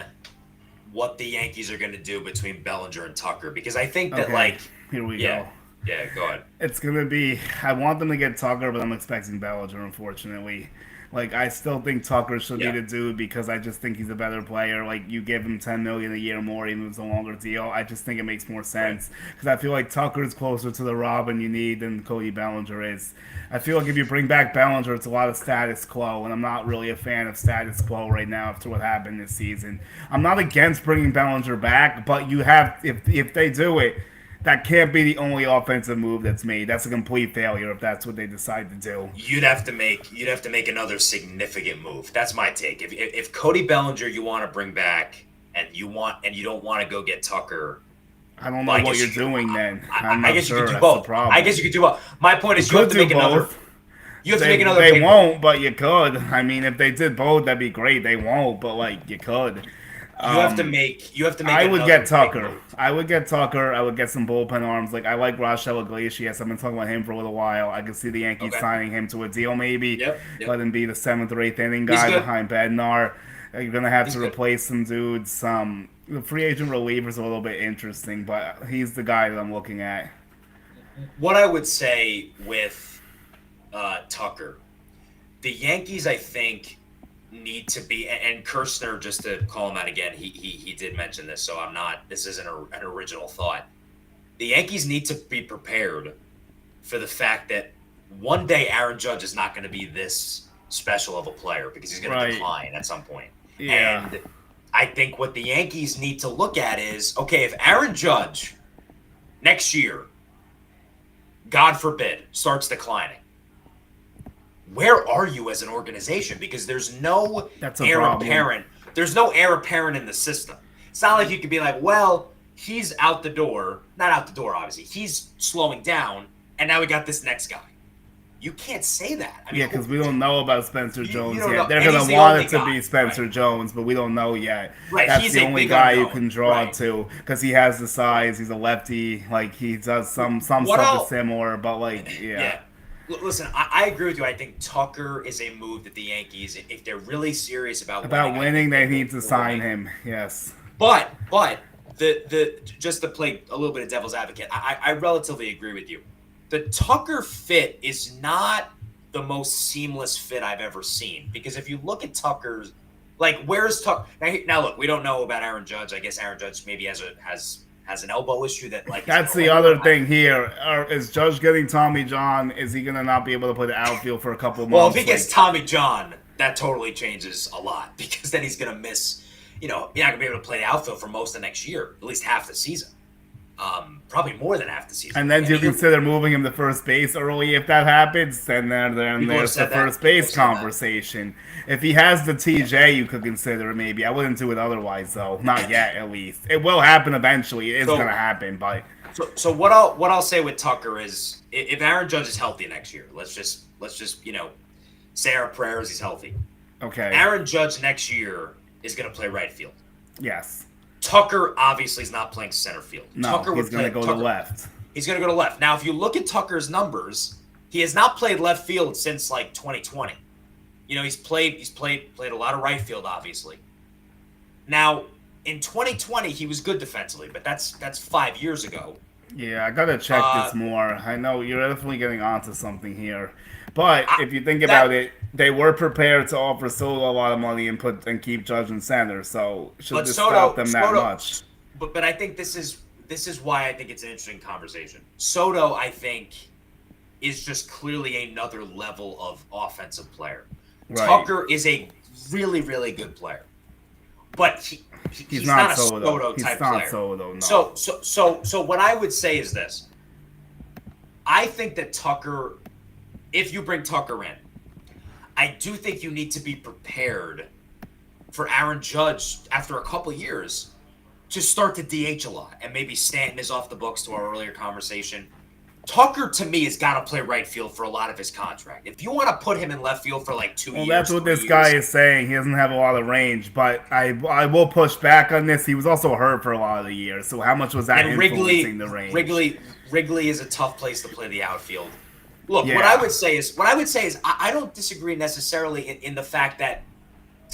what the Yankees are going to do between Bellinger and Tucker? Because I think that, here we go. Yeah, go ahead. It's going to be, I want them to get Tucker, but I'm expecting Bellinger, unfortunately. Like, I still think Tucker should be the dude because I just think he's a better player. Like, you give him $10 million a year more, even if it's a longer deal. I just think it makes more sense because I feel like Tucker's closer to the Robin you need than Cody Bellinger is. I feel like if you bring back Bellinger, it's a lot of status quo, and I'm not really a fan of status quo right now after what happened this season. I'm not against bringing Bellinger back, but you have, if they do it, that can't be the only offensive move that's made. That's a complete failure if that's what they decide to do. You'd have to make another significant move. That's my take. If Cody Bellinger you want to bring back and you don't want to go get Tucker, I don't know Well, what you're doing then. I'm I not guess you sure. could do That's both. the problem. I guess you could do both. My point is, you have to make another. You have to make another. They big won't, move. but you could. I mean, if they did both, that'd be great. They won't, but like you could. You have to make. You have to make. I would another get Tucker. big move. I would get Tucker. I would get some bullpen arms. Like I like Rochelle Iglesias. I've been talking about him for a little while. I could see the Yankees Okay. signing him to a deal, maybe. Yep. Let him be the 7th or 8th inning He's guy good. behind Bednar. You're gonna have He's to good. replace some dudes. The free agent reliever's a little bit interesting, but he's the guy that I'm looking at. What I would say with Tucker, the Yankees, I think, need to be, and Kirshner, just to call him out again, he did mention this, so I'm not. This isn't an original thought. The Yankees need to be prepared for the fact that one day Aaron Judge is not going to be this special of a player because he's going to decline at some point. Yeah. And I think what the Yankees need to look at is, okay, if Aaron Judge next year, God forbid, starts declining, where are you as an organization? Because there's no heir apparent. There's no heir apparent in the system. It's not like you could be like, well, he's out the door. Not out the door, obviously. He's slowing down, and now we got this next guy. You can't say that. I mean, Yeah, because we don't know about Spencer Jones don't yet. know. They're And going he's to the want only it to guy, be Spencer right. Jones, but we don't know yet. Right, That's he's the a only big guy you unknown. can draw Right. to because he has the size. He's a lefty. Like, he does some stuff is similar, but, like, yeah. Listen, I agree with you. I think Tucker is a move that the Yankees, if they're really serious about winning, they need to sign him. Yes. But the just to play a little bit of devil's advocate, I relatively agree with you. The Tucker fit is not the most seamless fit I've ever seen, because if you look at Tucker's, like, where's Tucker now? Look, we don't know about Aaron Judge. I guess Aaron Judge maybe has an elbow issue that, like, that's the other thing here. Is Judge getting Tommy John? Is he gonna not be able to play the outfield for a couple of months? Well, if he gets Tommy John, that totally changes a lot, because then he's gonna miss. You're not gonna be able to play the outfield for most of next year, at least half the season. Probably more than half the season. And then do you consider moving him to first base early if that happens? Then there's the first base conversation. If he has the TJ, you could consider it maybe. I wouldn't do it otherwise, though. Not yet, at least. It will happen eventually. It is going to happen, but. So what I'll say with Tucker is, if Aaron Judge is healthy next year, let's just say our prayers he's healthy. Okay. Aaron Judge next year is going to play right field. Yes. Tucker obviously is not playing center field. No, Tucker he's going to go to left. He's going to go to left. Now, if you look at Tucker's numbers, he has not played left field since like 2020. He's played a lot of right field, obviously. Now, in 2020, he was good defensively, but that's 5 years ago. Yeah, I gotta check this more. I know you're definitely getting onto something here, but if you think about it, they were prepared to offer Soto a lot of money and keep Judge in center. So should this stop them that much? But I think this is why I think it's an interesting conversation. Soto, I think, is just clearly another level of offensive player. Right. Tucker is a really, really good player, but he's not a Soto type player. Soto, no. So what I would say is this. I think that Tucker, if you bring Tucker in, I do think you need to be prepared for Aaron Judge after a couple of years to start to DH a lot, and maybe Stanton is off the books to our earlier conversation. Tucker, to me, has got to play right field for a lot of his contract. If you want to put him in left field for like 2 years. Well, that's what this guy is saying. He doesn't have a lot of range, but I will push back on this. He was also hurt for a lot of the years, so how much was that influencing the range? Wrigley is a tough place to play the outfield. Look, what I would say is I don't disagree necessarily in the fact that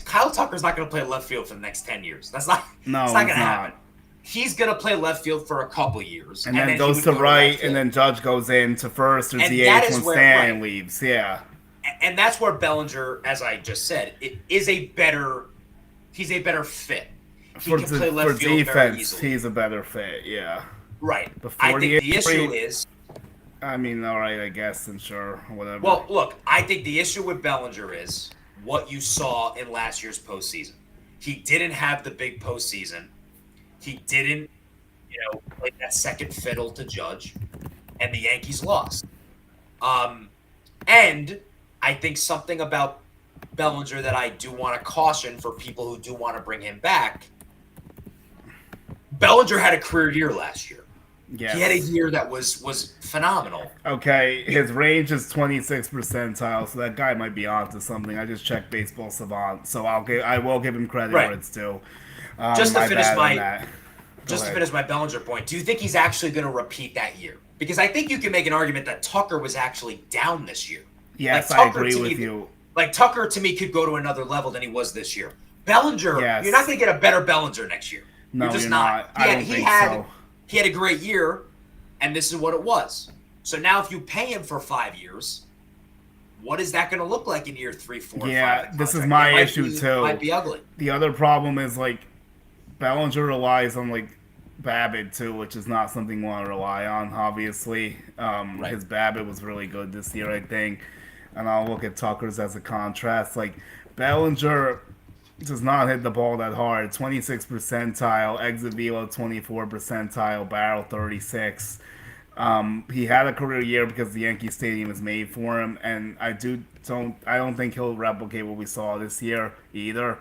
Kyle Tucker's not going to play left field for the next 10 years. That's not going to happen. He's going to play left field for a couple years. And then goes to right, and then Judge goes in to first or DH when Stanton leaves. Yeah. And that's where Bellinger, as I just said, he's a better fit. He can play left field defense, very easily. He's a better fit, yeah. Right. I think the issue is... I mean, all right, I guess, and sure, whatever. Well, look, I think the issue with Bellinger is what you saw in last year's postseason. He didn't have the big postseason. He didn't, play that second fiddle to Judge, and the Yankees lost. And I think something about Bellinger that I do want to caution for people who do want to bring him back. Bellinger had a career year last year. Yes. He had a year that was phenomenal. Okay, his range is 26th percentile, so that guy might be onto something. I just checked Baseball Savant, so I will give him credit where it's due. Just to finish to finish my Bellinger point, do you think he's actually going to repeat that year? Because I think you can make an argument that Tucker was actually down this year. Yes, I agree with you. Like Tucker to me could go to another level than he was this year. Bellinger, you're not going to get a better Bellinger next year. No, you're just not. I don't think so. He had a great year, and this is what it was. So now if you pay him for 5 years, what is that going to look like in year 3, 4, 5? Yeah, this is my issue too. It might be ugly. The other problem is like Bellinger relies on like BABIP too, which is not something you want to rely on, obviously. His BABIP was really good this year, I think. And I'll look at Tucker's as a contrast. Like Bellinger does not hit the ball that hard. 26th percentile, exit velo 24 percentile, barrel 36. He had a career year because the Yankee Stadium is made for him, and I don't think he'll replicate what we saw this year either.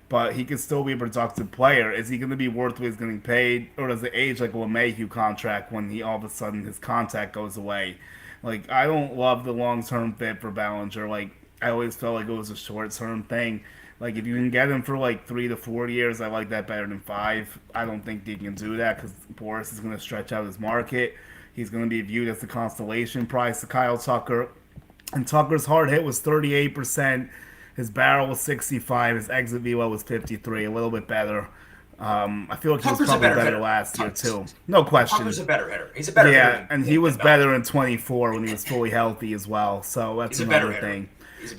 But he could still be a productive player. Is he going to be worth what he's getting paid, or does it age like a LeMahieu contract when he all of a sudden his contact goes away? Like I don't love the long-term fit for Bellinger. Like I always felt like it was a short-term thing. Like, if you can get him for, like, 3 to 4 years, I like that better than 5. I don't think they can do that because Boris is going to stretch out his market. He's going to be viewed as the constellation price to Kyle Tucker. And Tucker's hard hit was 38%. His barrel was 65. His exit velo was 53, a little bit better. I feel like he was probably better last year, too. No question. Tucker's a better hitter. He's a better hitter. Yeah, and he was better in 24 when he was fully healthy as well. So that's another thing.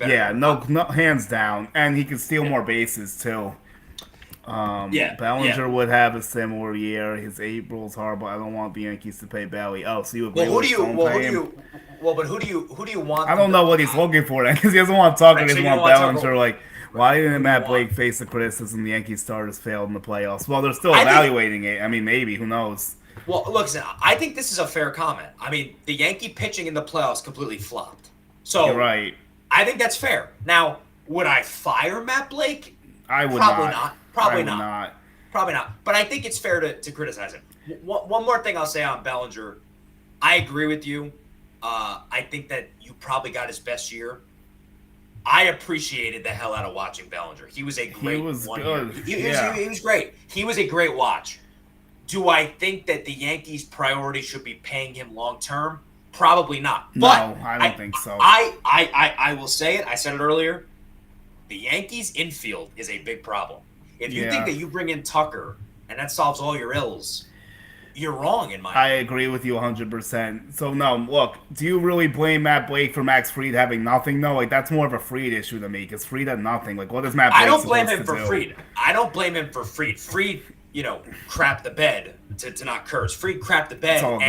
No, hands down, and he can steal more bases too. Bellinger would have a similar year. His April's horrible. I don't want the Yankees to pay Belly. Oh, so you agree? But who do you want? I don't know what he's looking for because he doesn't want Tucker. He doesn't want Bellinger. Like, why didn't Matt Blake face the criticism the Yankee starters failed in the playoffs? Well, they're still evaluating it. I mean, maybe who knows? Well, listen, I think this is a fair comment. I mean, the Yankee pitching in the playoffs completely flopped. So you're right. I think that's fair. Now, would I fire Matt Blake? I would not. Probably not. But I think it's fair to criticize him. One more thing I'll say on Bellinger. I agree with you. I think that you probably got his best year. I appreciated the hell out of watching Bellinger. He was a great He was good. He was great. He was a great watch. Do I think that the Yankees' priority should be paying him long term? Probably not. No, but I don't think so. I will say it. I said it earlier. The Yankees' infield is a big problem. If you think that you bring in Tucker and that solves all your ills, you're wrong in my opinion. I agree with you 100%. So, no, look, do you really blame Matt Blake for Max Fried having nothing? No, like, that's more of a Fried issue to me because Fried had nothing. Like, what is Matt Blake I don't blame him for do? Fried. I don't blame him for Fried. Fried, crapped the bed, to not curse. Fried crapped the bed. It's all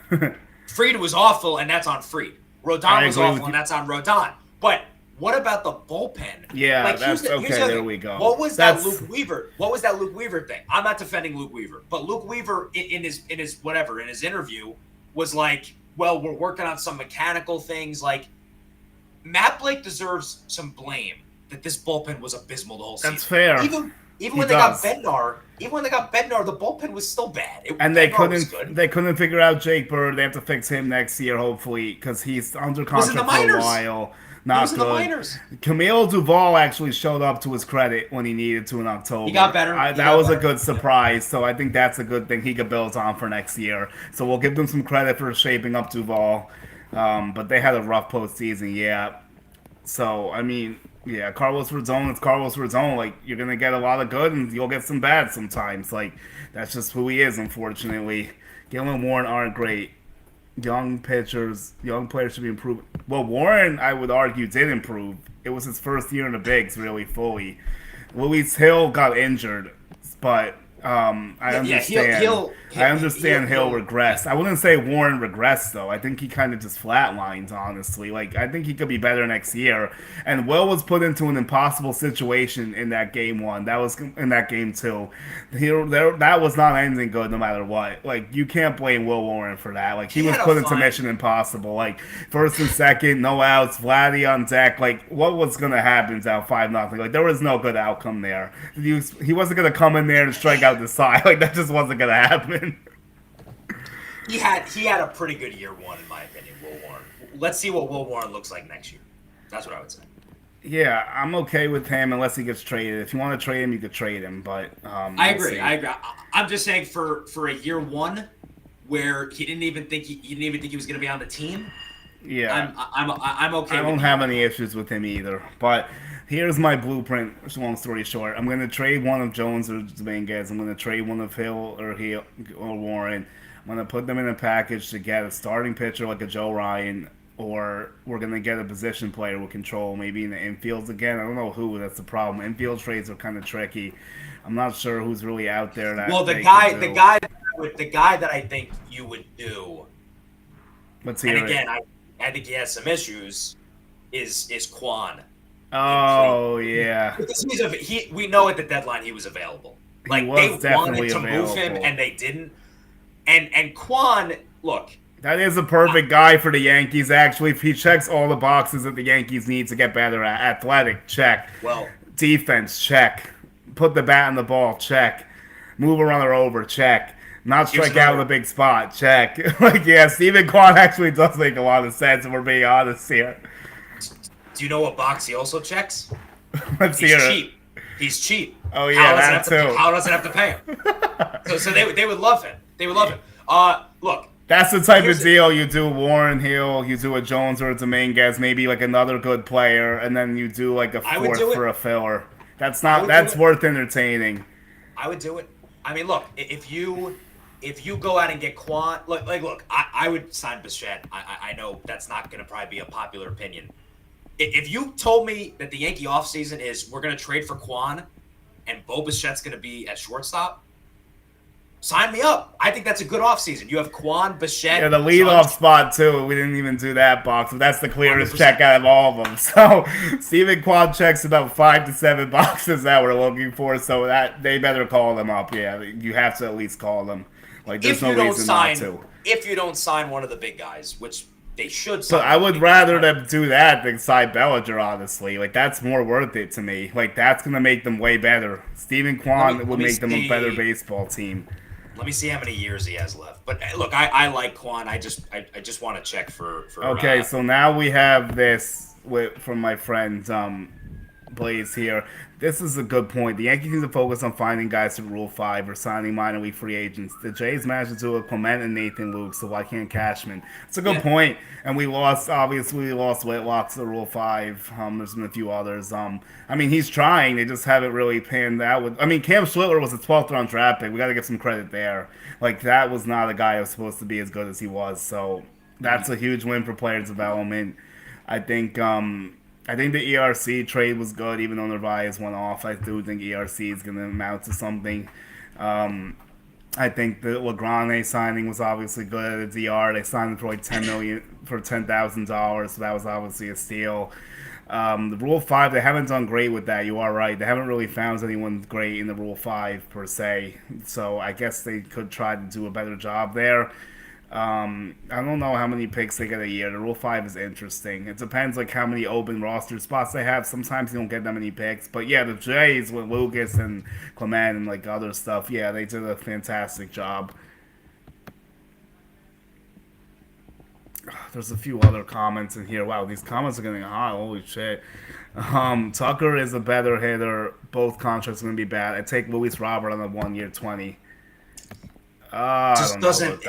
good. Fried was awful, and that's on Fried. Rodon was awful, and that's on Rodon. But what about the bullpen? Yeah, there we go. What was that Luke Weaver? What was that Luke Weaver thing? I'm not defending Luke Weaver, but Luke Weaver in his interview was like, well, we're working on some mechanical things. Like, Matt Blake deserves some blame that this bullpen was abysmal the whole season. That's fair. Even when they got Bednar, the bullpen was still bad. They couldn't figure out Jake Bird. They have to fix him next year, hopefully, because he's under contract for a while. Not good. In the minors. Camille Duvall actually showed up to his credit when he needed to in October. He got better. That was a good surprise, so I think that's a good thing he could build on for next year. So we'll give them some credit for shaping up Duvall. But they had a rough postseason, yeah. So, I mean, yeah, Carlos Rodon, it's Carlos Rodon. Like, you're going to get a lot of good and you'll get some bad sometimes. Like, that's just who he is, unfortunately. Gillen and Warren aren't great. Young players should be improved. Well, Warren, I would argue, did improve. It was his first year in the bigs, really, fully. Luis Hill got injured, but I understand. I understand Hill regressed. I wouldn't say Warren regressed though. I think he kind of just flatlined, honestly. Like, I think he could be better next year. And Will was put into an impossible situation in that game one. That was in that game two. That was not anything good, no matter what. Like, you can't blame Will Warren for that. Like, he was put into Mission Impossible. Like, first and second, no outs, Vladdy on deck. Like, what was gonna happen down 5-0? Like, there was no good outcome there. He wasn't gonna come in there and strike out out the side. Like that just wasn't gonna happen. He had a pretty good year one, in my opinion, Will Warren. Let's see what Will Warren looks like next year. That's what I would say. Yeah, I'm okay with him unless he gets traded. If you want to trade him, you could trade him. But I agree. I'm just saying for a year one where he didn't even think he was going to be on the team. Yeah, I'm okay. I don't have any issues with him either. But here's my blueprint. Long story short, I'm going to trade one of Jones or Dominguez. I'm going to trade one of Hill or Warren. I'm going to put them in a package to get a starting pitcher like a Joe Ryan, or we're going to get a position player with control, maybe in the infields again. I don't know who. That's the problem. Infield trades are kind of tricky. I'm not sure who's really out there. The guy that I think you would do. Let's hear it. I think he has some issues. Is Quan? Oh yeah. Because we know at the deadline he was available. Like they wanted to move him and they didn't. And Quan, look. That is a perfect guy for the Yankees, actually. If he checks all the boxes that the Yankees need to get better at. Athletic, check. Well, defense, check. Put the bat in the ball, check. Move a runner over, check. Not strike out in a big spot, check. Steven Kwan actually does make a lot of sense, if we're being honest here. Do you know what box he also checks? Let's hear it. Cheap. He's cheap. Oh, yeah, that too. How does it have to pay him? so they would love him. They would love him. Look. That's the type of deal you do Warren Hill, you do a Jones or a Dominguez, maybe like another good player, and then you do like a fourth for a filler. That's worth entertaining. I would do it. I mean, look, if you go out and get Quan, look, I would sign Bichette. I know that's not going to probably be a popular opinion. If you told me that the Yankee offseason is we're going to trade for Quan and Bo Bichette's going to be at shortstop, sign me up. I think that's a good offseason. You have Quan, Bichette. Yeah, the leadoff spot, too. We didn't even do that box, but that's the clearest 100%. Check out of all of them. So, Steven Quan checks about 5 to 7 boxes that we're looking for, so that they better call them up. Yeah, you have to at least call them. Like, there's no reason not to. If you don't sign one of the big guys, which they should sign. So, I would rather them do that than sign Bellinger, honestly. Like, that's more worth it to me. Like, that's going to make them way better. Steven Quan would make them a better baseball team. Let me see how many years he has left. But look, I like Quan. I just want to check for. Okay, so now we have this from my friend Blaze here. This is a good point. The Yankees need to focus on finding guys to Rule 5 or signing minor league free agents. The Jays managed to do it with Clement and Nathan Luke, so why can't Cashman? It's a good point. And we lost Whitlock to Rule 5. There's been a few others. I mean, he's trying. They just haven't really panned out. Cam Schlittler was a 12th round draft pick. We got to give some credit there. Like, that was not a guy who was supposed to be as good as he was. So that's a huge win for player development. I think the ERC trade was good, even though Narvaez went off. I do think ERC is going to amount to something. I think the Legrand signing was obviously good at the DR. They signed him for like $10,000, so that was obviously a steal. The Rule 5, they haven't done great with that. You are right. They haven't really found anyone great in the Rule 5 per se. So I guess they could try to do a better job there. I don't know how many picks they get a year. The Rule 5 is interesting. It depends like how many open roster spots they have. Sometimes you don't get that many picks. But yeah, the Jays with Lucas and Clement and like other stuff, yeah, they did a fantastic job. There's a few other comments in here. Wow, these comments are getting hot. Holy shit. Tucker is a better hitter. Both contracts are going to be bad. I take Luis Robert on a 1 year 20. Just doesn't.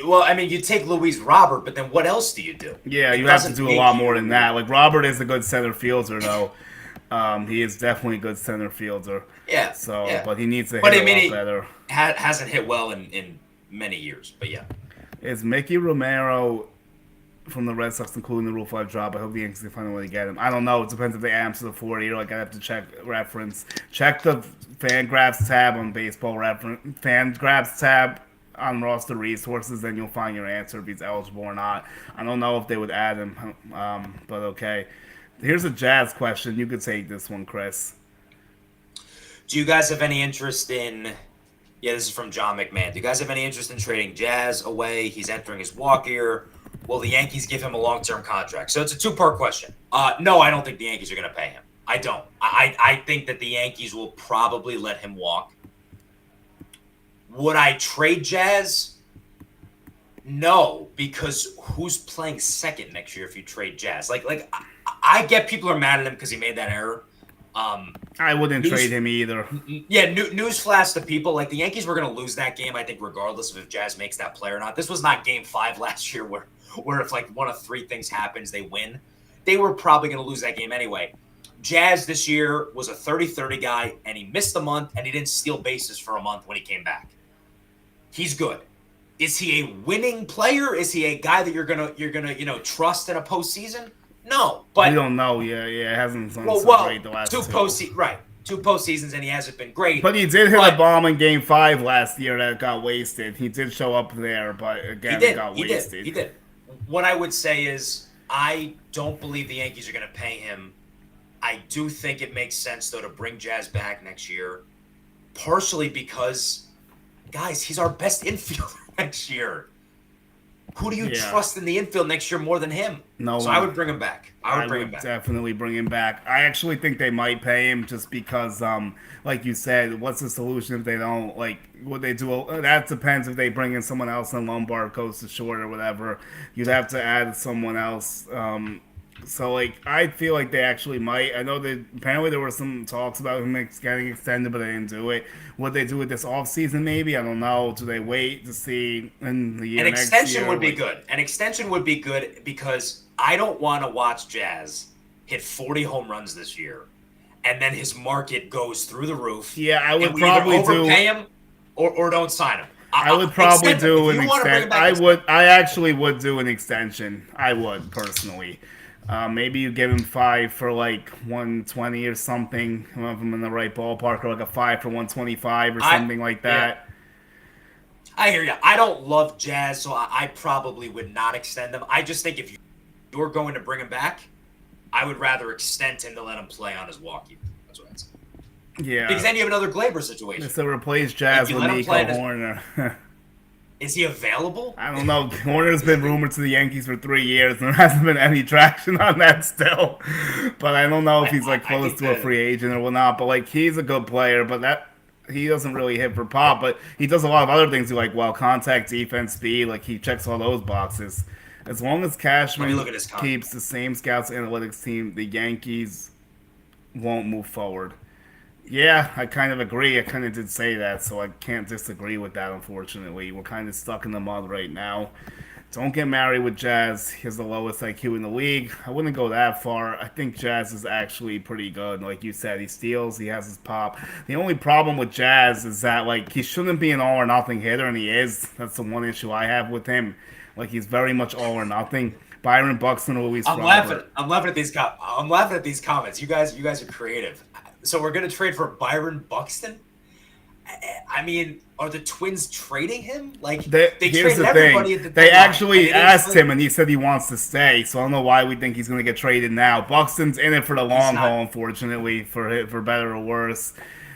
Well, I mean, you take Luis Robert, but then what else do you do? Yeah, you have to do a lot more than that. Like Robert is a good center fielder, though. He is definitely a good center fielder. Yeah. So, yeah. But he needs to hit a lot better. Hasn't hit well in many years, but yeah. Is Mickey Romero from the Red Sox including the Rule 5 drop? I hope the Yankees can find a way to get him. I don't know. It depends if they add him to the 40 or like I have to check reference. Check the Fangraphs tab on Baseball Reference. Fangraphs tab on roster resources, then you'll find your answer if he's eligible or not. I don't know if they would add him, but okay. Here's a Jazz question. You could take this one, Chris. Do you guys have any interest in... Yeah, this is from John McMahon. Do you guys have any interest in trading Jazz away? He's entering his walk year. Will the Yankees give him a long-term contract? So it's a two-part question. No, I don't think the Yankees are going to pay him. I don't. I think that the Yankees will probably let him walk. Would I trade Jazz? No, because who's playing second next year if you trade Jazz? I get people are mad at him because he made that error. I wouldn't trade him either. Yeah, newsflash to people. Like, the Yankees were going to lose that game, I think, regardless of if Jazz makes that play or not. This was not Game 5 last year where if, like, one of three things happens, they win. They were probably going to lose that game anyway. Jazz this year was a 30-30 guy, and he missed a month, and he didn't steal bases for a month when he came back. He's good. Is he a winning player? Is he a guy that you're gonna trust in a postseason? No, but we don't know. Yeah, it hasn't been great the last two. Two postseasons, and he hasn't been great. But he did hit a bomb in Game 5 last year that got wasted. He did show up there, but again, it got wasted. He did. What I would say is, I don't believe the Yankees are going to pay him. I do think it makes sense, though, to bring Jazz back next year, partially because, guys, he's our best infielder next year. Who do you trust in the infield next year more than him? No. So I would bring him back. I would definitely bring him back. I actually think they might pay him just because, like you said, what's the solution if they don't? Like, what they do? That depends if they bring in someone else and Lombard goes to short or whatever. You'd have to add someone else. So, like, I feel like they actually might. I know that apparently there were some talks about him getting extended, but they didn't do it. What they do with this offseason, maybe? I don't know. Do they wait to see in the year next year? An extension would be good. An extension would be good because I don't want to watch Jazz hit 40 home runs this year, and then his market goes through the roof. Yeah, I would probably overpay him or don't sign him. I would probably do an extension. I actually would do an extension. I would, personally. Maybe you give him 5 for like 120 or something. I don't know if I'm in the right ballpark, or like a 5 for 125 or something like that. Yeah. I hear you. I don't love Jazz, so I probably would not extend him. I just think if you're going to bring him back, I would rather extend him to let him play on his walkie. That's what I'd say. Yeah. Because then you have another Gleyber situation. So replace Jazz with Nico Horner. Is he available? I don't know. Horner's been rumored to the Yankees for 3 years, and there hasn't been any traction on that still. But I don't know if he's like close to a free agent or whatnot. But like, he's a good player, but he doesn't really hit for pop. But he does a lot of other things. Like contact, defense, speed. Like, he checks all those boxes. As long as Cashman keeps the same scouts analytics team, the Yankees won't move forward. Yeah, I kind of agree. I kind of did say that, so I can't disagree with that, unfortunately. We're kind of stuck in the mud right now. Don't get married with Jazz. He has the lowest IQ in the league. I wouldn't go that far. I think Jazz is actually pretty good. Like you said, he steals, he has his pop. The only problem with Jazz is that, like, he shouldn't be an all-or-nothing hitter, and he is. That's the one issue I have with him. Like, he's very much all-or-nothing. Byron Buxton or Luis Robert. I'm laughing at these comments. You guys are creative. So we're gonna trade for Byron Buxton? I mean, are the Twins trading him? Like, they traded everybody at the They actually asked him, and he said he wants to stay. So I don't know why we think he's gonna get traded now. Buxton's in it for the long haul, unfortunately, for better or worse.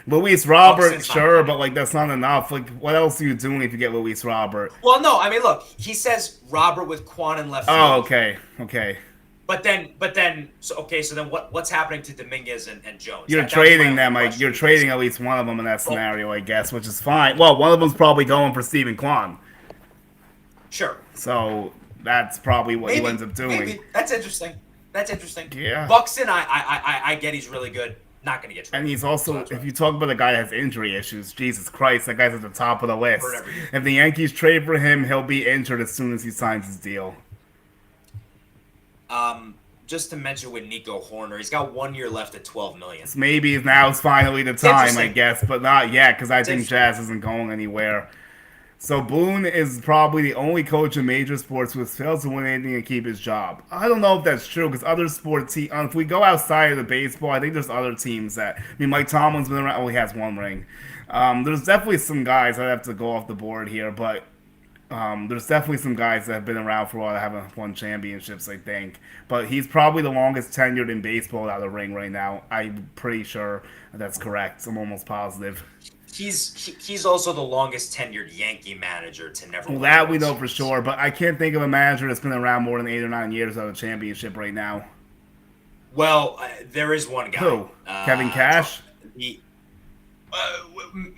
Luis Robert, sure, but like, that's not enough. Like, what else are you doing if you get Luis Robert? Well, no, I mean, look, he says Robert with Quan in left field. Oh, okay. But then, so then what's happening to Dominguez and Jones? You're trading them. Like, you're trading at least one of them in that scenario, I guess, which is fine. Well, one of them's probably going for Steven Kwan. Sure. So that's probably what he ends up doing. Maybe. That's interesting. Yeah. Buxton, I get he's really good. Not going to get traded. And he's also, if you talk about a guy that has injury issues, Jesus Christ, that guy's at the top of the list. If the Yankees trade for him, he'll be injured as soon as he signs his deal. Just to mention with Nico Horner, he's got 1 year left at $12 million. So maybe now's finally the time, I guess, but not yet, because I think Jazz isn't going anywhere. So Boone is probably the only coach in major sports who fails to win anything and keep his job. I don't know if that's true, because other sports, if we go outside of the baseball, I think there's other teams that, I mean, Mike Tomlin's been around, he has 1 ring. There's definitely some guys, I'd have to go off the board here, but there's definitely some guys that have been around for a while that haven't won championships, I think. But he's probably the longest tenured in baseball without a ring right now. I'm pretty sure that's correct. I'm almost positive. He's also the longest tenured Yankee manager to never win. Well, that we know for sure, but I can't think of a manager that's been around more than 8 or 9 years without a championship right now. Well, there is one guy. Who? Kevin Cash?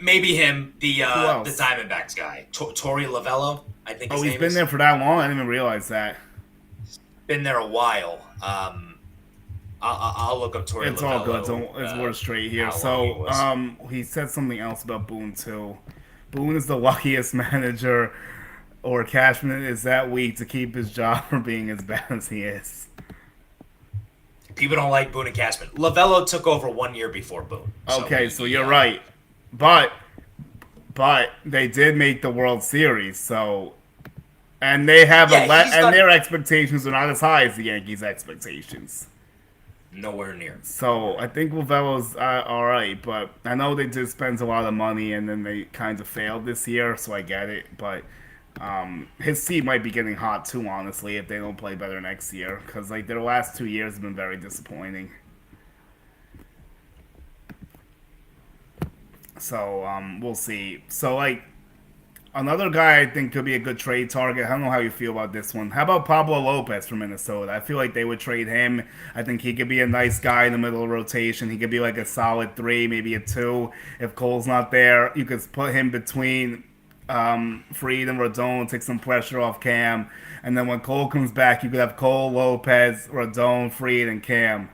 Maybe him, the Who else? Diamondbacks guy, Torey Lovello, I think Oh, his he's name been is. there for that long. I didn't even realize that. Been there a while. I'll look up Torey It's all good. Lovello. It's we're straight here. How long he So, was. he said something else about Boone too. Boone is the luckiest manager, or Cashman is that weak to keep his job from being as bad as he is. People don't like Boone and Cashman. Lovello took over 1 year before Boone. Okay, so you're right, but they did make the World Series, so and they have and their expectations are not as high as the Yankees' expectations. Nowhere near. So I think Lovello's all right, but I know they did spend a lot of money and then they kind of failed this year, so I get it. But his seat might be getting hot too, honestly, if they don't play better next year, because like their last 2 years have been very disappointing. So we'll see. So like another guy I think could be a good trade target. I don't know how you feel about this one. How about Pablo Lopez from Minnesota? I feel like they would trade him. I think he could be a nice guy in the middle of the rotation. He could be like a solid 3, maybe a 2. If Cole's not there, you could put him between Fried and Rodon, take some pressure off Cam. And then when Cole comes back, you could have Cole, Lopez, Rodon, Fried, and Cam.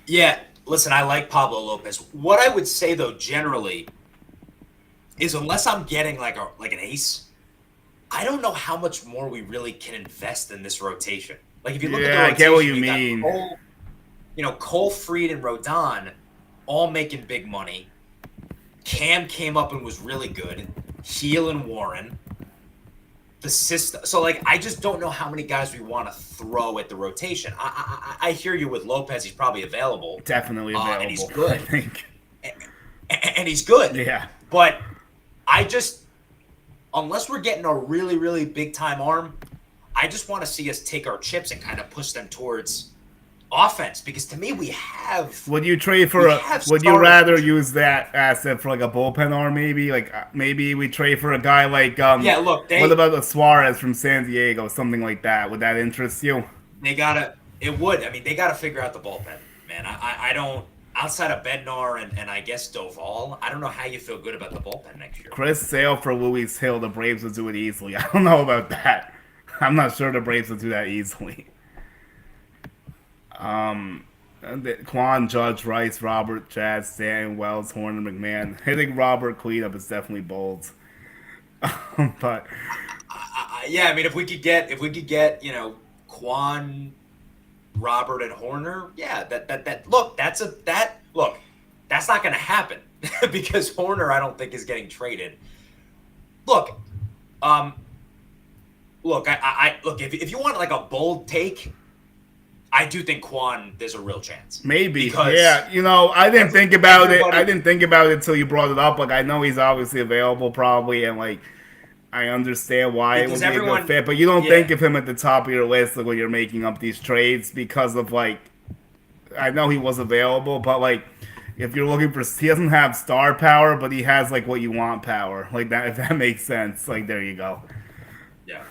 Yeah, listen, I like Pablo Lopez. What I would say though, generally, is unless I'm getting like an ace, I don't know how much more we really can invest in this rotation. Like if you look at the rotation, I get what you mean. Cole, Fried, and Rodon all making big money. Cam came up and was really good. Heel and Warren. The system. So like I just don't know how many guys we want to throw at the rotation. I hear you with Lopez. He's probably available. Definitely available. And he's good. I think. And he's good. Yeah. But I just, unless we're getting a really, really big time arm, I just want to see us take our chips and kind of push them towards offense. Because to me, we have. Would you trade for would you rather use that asset for like a bullpen arm? Maybe maybe we trade for a guy like Yeah. Look. What about the Suarez from San Diego? Something like that. Would that interest you? They gotta. It would. I mean, they gotta figure out the bullpen, man. I don't. Outside of Bednar and I guess Doval, I don't know how you feel good about the bullpen next year. Chris Sale for Luis Hill, the Braves would do it easily. I don't know about that. I'm not sure the Braves would do that easily. Quan, Judge, Rice, Robert, Jazz, Stan, Wells, Horner, McMahon. Hitting Robert cleanup is definitely bold. But yeah, I mean, if we could get Quan, Robert, and Horner, yeah, that's not going to happen because Horner I don't think is getting traded. Look, if you want like a bold take, I do think Quan there's a real chance. Maybe, yeah. I didn't think about it. I didn't think about it until you brought it up. Like I know he's obviously available, probably, and like I understand why it would be a good fit, but you don't think of him at the top of your list like when you're making up these trades because of like I know he was available, but like if you're looking for he doesn't have star power, but he has like what you want power. Like that if that makes sense. Like there you go. Yeah.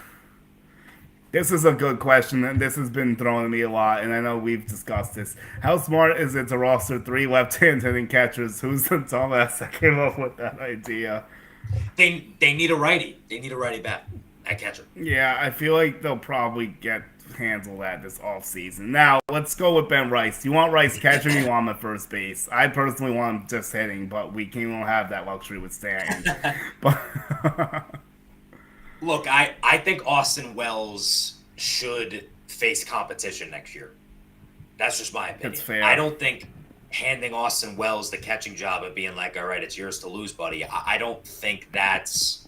This is a good question, and this has been thrown at me a lot, and I know we've discussed this. How smart is it to roster 3 left-hand hitting catchers? Who's the dumbass that came up with that idea? They need a righty. They need a righty bat at catcher. Yeah, I feel like they'll probably handle that this offseason. Now, let's go with Ben Rice. Do you want Rice catching or you want him at first base? I personally want him just hitting, but we can't have that luxury with Stanton. Look, I think Austin Wells should face competition next year. That's just my opinion. That's fair. I don't think handing Austin Wells the catching job and being like, all right, it's yours to lose, buddy. I don't think that's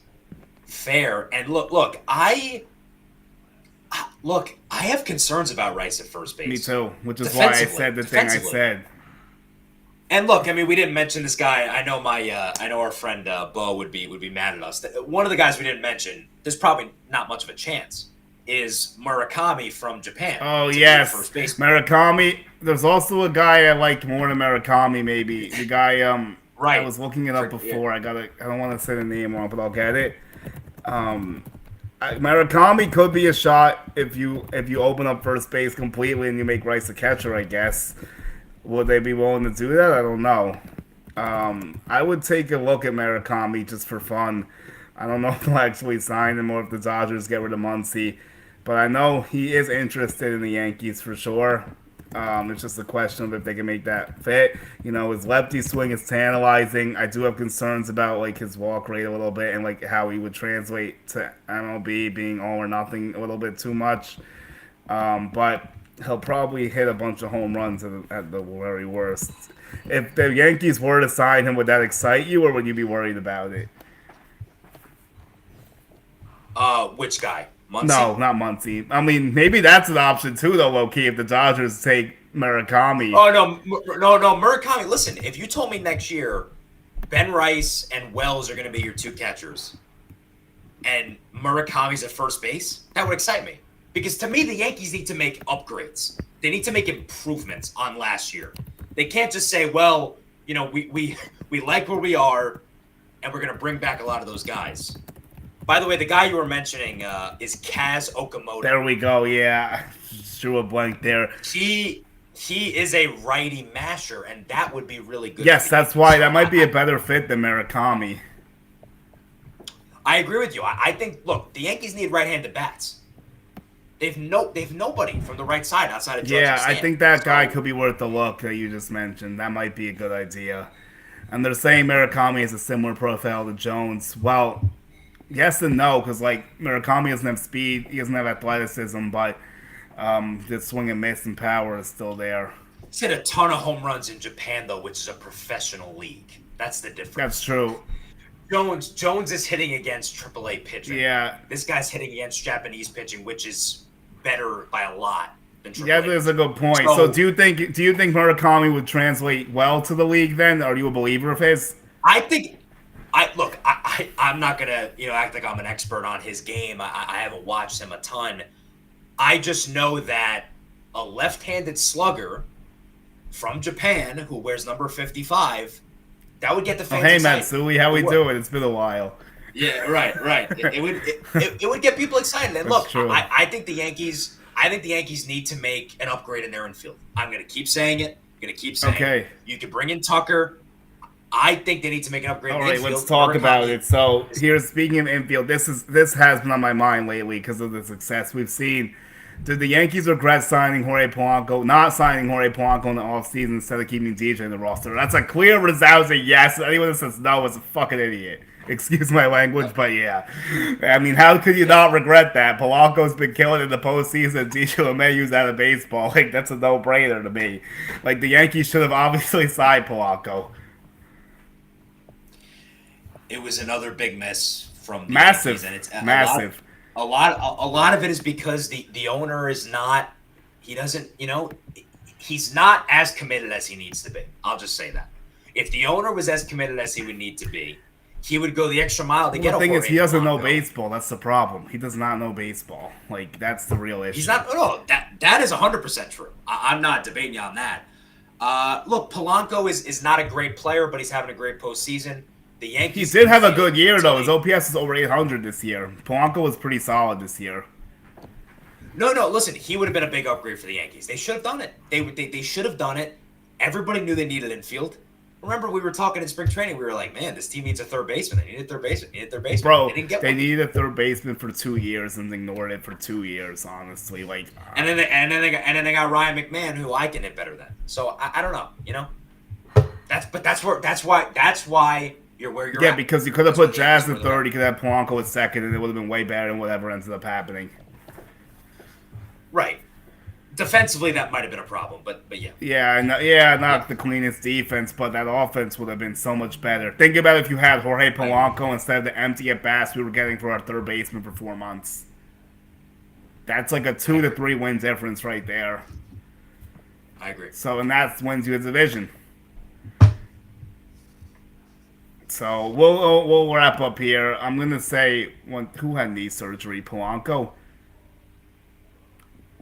fair. And look, I have concerns about Rice at first base. Me too, which is why I said the thing I said. And look, I mean, we didn't mention this guy. I know our friend Bo would be mad at us. One of the guys we didn't mention, there's probably not much of a chance, is Murakami from Japan. Oh yes, Murakami. There's also a guy I like more than Murakami. Maybe the guy. Right. I was looking it up before. Yeah. I don't want to say the name wrong, but I'll get it. Murakami could be a shot if you open up first base completely and you make Rice a catcher, I guess. Would they be willing to do that? I don't know. I would take a look at Murakami just for fun. I don't know if they'll actually sign him or if the Dodgers get rid of Muncy, but I know he is interested in the Yankees for sure. It's just a question of if they can make that fit. You know, his lefty swing is tantalizing. I do have concerns about like his walk rate a little bit and like how he would translate to MLB being all or nothing a little bit too much. But he'll probably hit a bunch of home runs at the very worst. If the Yankees were to sign him, would that excite you, or would you be worried about it? Which guy? Muncy? No, not Muncy. I mean, maybe that's an option too, though, low-key, if the Dodgers take Murakami. Oh, no, Murakami. Listen, if you told me next year Ben Rice and Wells are going to be your two catchers and Murakami's at first base, that would excite me. Because to me, the Yankees need to make upgrades. They need to make improvements on last year. They can't just say, well, you know, we like where we are, and we're going to bring back a lot of those guys. By the way, the guy you were mentioning is Kaz Okamoto. There we go, yeah. Drew a blank there. He is a righty masher, and that would be really good. Yes, that's why. That might be a better fit than Murakami. I agree with you. I think, look, the Yankees need right-handed bats. They've nobody from the right side outside of George. Yeah, I think that guy could be worth the look that you just mentioned. That might be a good idea. And they're saying Murakami has a similar profile to Jones. Well, yes and no, because like Murakami doesn't have speed, he doesn't have athleticism, but the swing and miss and power is still there. He's hit a ton of home runs in Japan though, which is a professional league. That's the difference. That's true. Jones is hitting against AAA pitching. Yeah. This guy's hitting against Japanese pitching, which is better by a lot than AAA. Yeah, that's a good point. So do you think Murakami would translate well to the league then? Are you a believer of his? I'm not gonna act like I'm an expert on his game. I haven't watched him a ton. I just know that a left-handed slugger from Japan who wears number 55, that would get the fans excited. Hey Matsui, how we doing? It's been a while. Yeah, right. It would get people excited. And look, I think the Yankees need to make an upgrade in their infield. I'm gonna keep saying it. Okay. You could bring in Tucker. I think they need to make an upgrade. All right, let's talk about it. So here, speaking of infield, this has been on my mind lately because of the success we've seen. Did the Yankees regret not signing Jorge Polanco in the offseason instead of keeping DJ in the roster? That's a clear, resounding yes. Anyone that says no is a fucking idiot. Excuse my language, but yeah. I mean, how could you not regret that? Polanco's been killing in the postseason. DJ LeMayu's out of baseball. Like, that's a no-brainer to me. Like, the Yankees should have obviously signed Polanco. It was another big miss from the massive, Yankees, and it's massive. A lot of it is because the owner is not. He's not as committed as he needs to be. I'll just say that. If the owner was as committed as he would need to be, he would go the extra mile to get. The thing is, he doesn't know baseball. That's the problem. He does not know baseball. Like, that's the real issue. He's not. No, that is 100% true. I'm not debating you on that. Look, Polanco is not a great player, but he's having a great postseason. The Yankees. He did have a good year, though. His OPS is over 800 this year. Polanco was pretty solid this year. No, listen. He would have been a big upgrade for the Yankees. They should have done it. They should have done it. Everybody knew they needed infield. Remember, we were talking in spring training. We were like, man, this team needs a third baseman. They needed third baseman. Bro, they didn't get they one. needed a third baseman for 2 years and ignored it for 2 years. Honestly, like. And then they got Ryan McMahon, who I can hit better than. So I don't know. You know. That's why. You're where you're at. Yeah, because you could have put Jazz in third, you could have Polanco at second, and it would have been way better than whatever ended up happening. Right. Defensively, that might have been a problem, but yeah. Yeah, not the cleanest defense, but that offense would have been so much better. Think about if you had Jorge Polanco instead of the empty at-bats we were getting for our third baseman for 4 months. That's like a 2 to 3 win difference right there. I agree. So, and that wins you a division. So we'll wrap up here. I'm gonna say who had knee surgery? Polanco.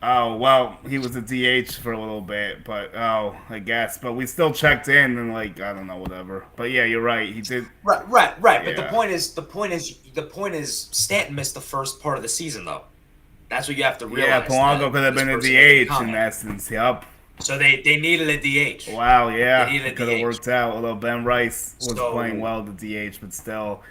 Oh well, he was a DH for a little bit, but I guess. But we still checked in and I don't know, whatever. But yeah, you're right. He did. Right. Yeah. But the point is, Stanton missed the first part of the season though. That's what you have to realize. Yeah, Polanco could have been a DH in essence. Yep. So they needed a DH. Wow, They yeah, needed it a could have DH. worked out. Although Ben Rice was playing So, well at the DH, but still,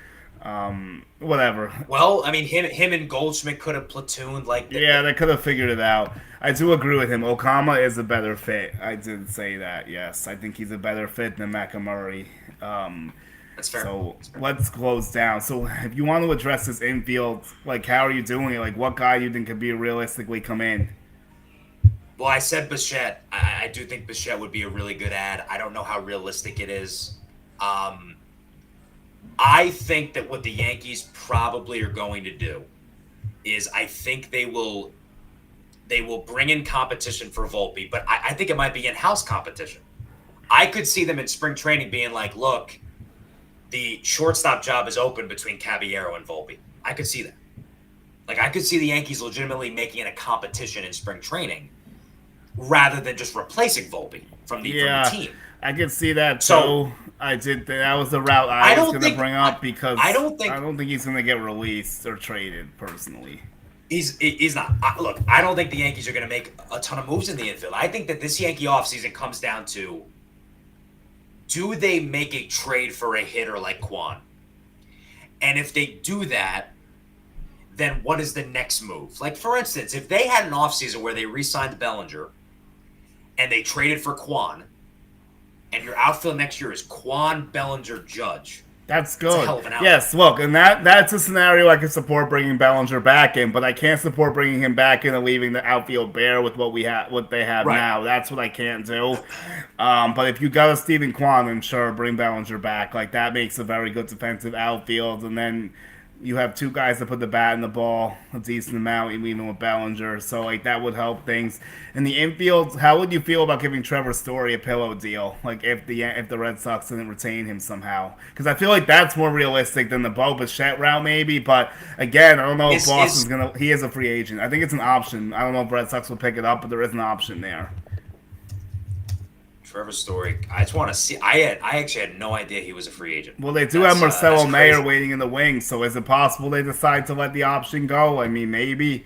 whatever. well, I mean, him and Goldschmidt could have platooned like Yeah, they could have figured it out. I do agree with him. Okama is a better fit. I did say that. Yes, I think he's a better fit than McAmurray. Um, that's fair. so That's fair. let's close down. So if you want to address this infield, like how are you doing it? Like what guy you think could be realistically come in? Well, I said Bichette. I do think Bichette would be a really good ad. I don't know how realistic it is. Um, I think that what the Yankees probably are going to do is I think they will bring in competition for Volpe, but I think it might be in-house competition. I could see them in spring training being like, look, the shortstop job is open between Caballero and Volpe. I could see that. Like I could see the Yankees legitimately making it a competition in spring training rather than just replacing Volpe from the Yeah, team. I could see that So too. I did. That was the route I I was don't gonna think bring up because I don't I think don't think he's gonna get released or traded personally. he's not. Look, I don't think the Yankees are going to make a ton of moves in the infield. I think that this Yankee offseason comes down to, do they make a trade for a hitter like Quan? And if they do that, then what is the next move? Like, for instance, if they had an offseason where they re-signed Bellinger and they traded for Quan, and your outfield next year is Quan, Bellinger, Judge, That's that's a good. hell of an outfield. Yes, look, and that's a scenario I could support bringing Bellinger back in, but I can't support bringing him back in and leaving the outfield bare with what they have Right. now. That's what I can't do. But if you got a Steven Kwan, then sure, bring Bellinger back. Like that makes a very good defensive outfield, and then you have two guys that put the bat in the ball a decent amount, even with Bellinger. So like that would help things. In the infield, how would you feel about giving Trevor Story a pillow deal? Like if the Red Sox didn't retain him somehow, because I feel like that's more realistic than the Bo Bichette route maybe. But again, I don't know if Boston's Is gonna. He is a free agent. I think it's an option. I don't know if Red Sox will pick it up, but there is an option there. Trevor Story. I just want to see. I actually had no idea he was a free agent. Well, they do have That's Marcelo Mayer crazy. waiting in the wings, so is it possible they decide to let the option go? I mean, maybe.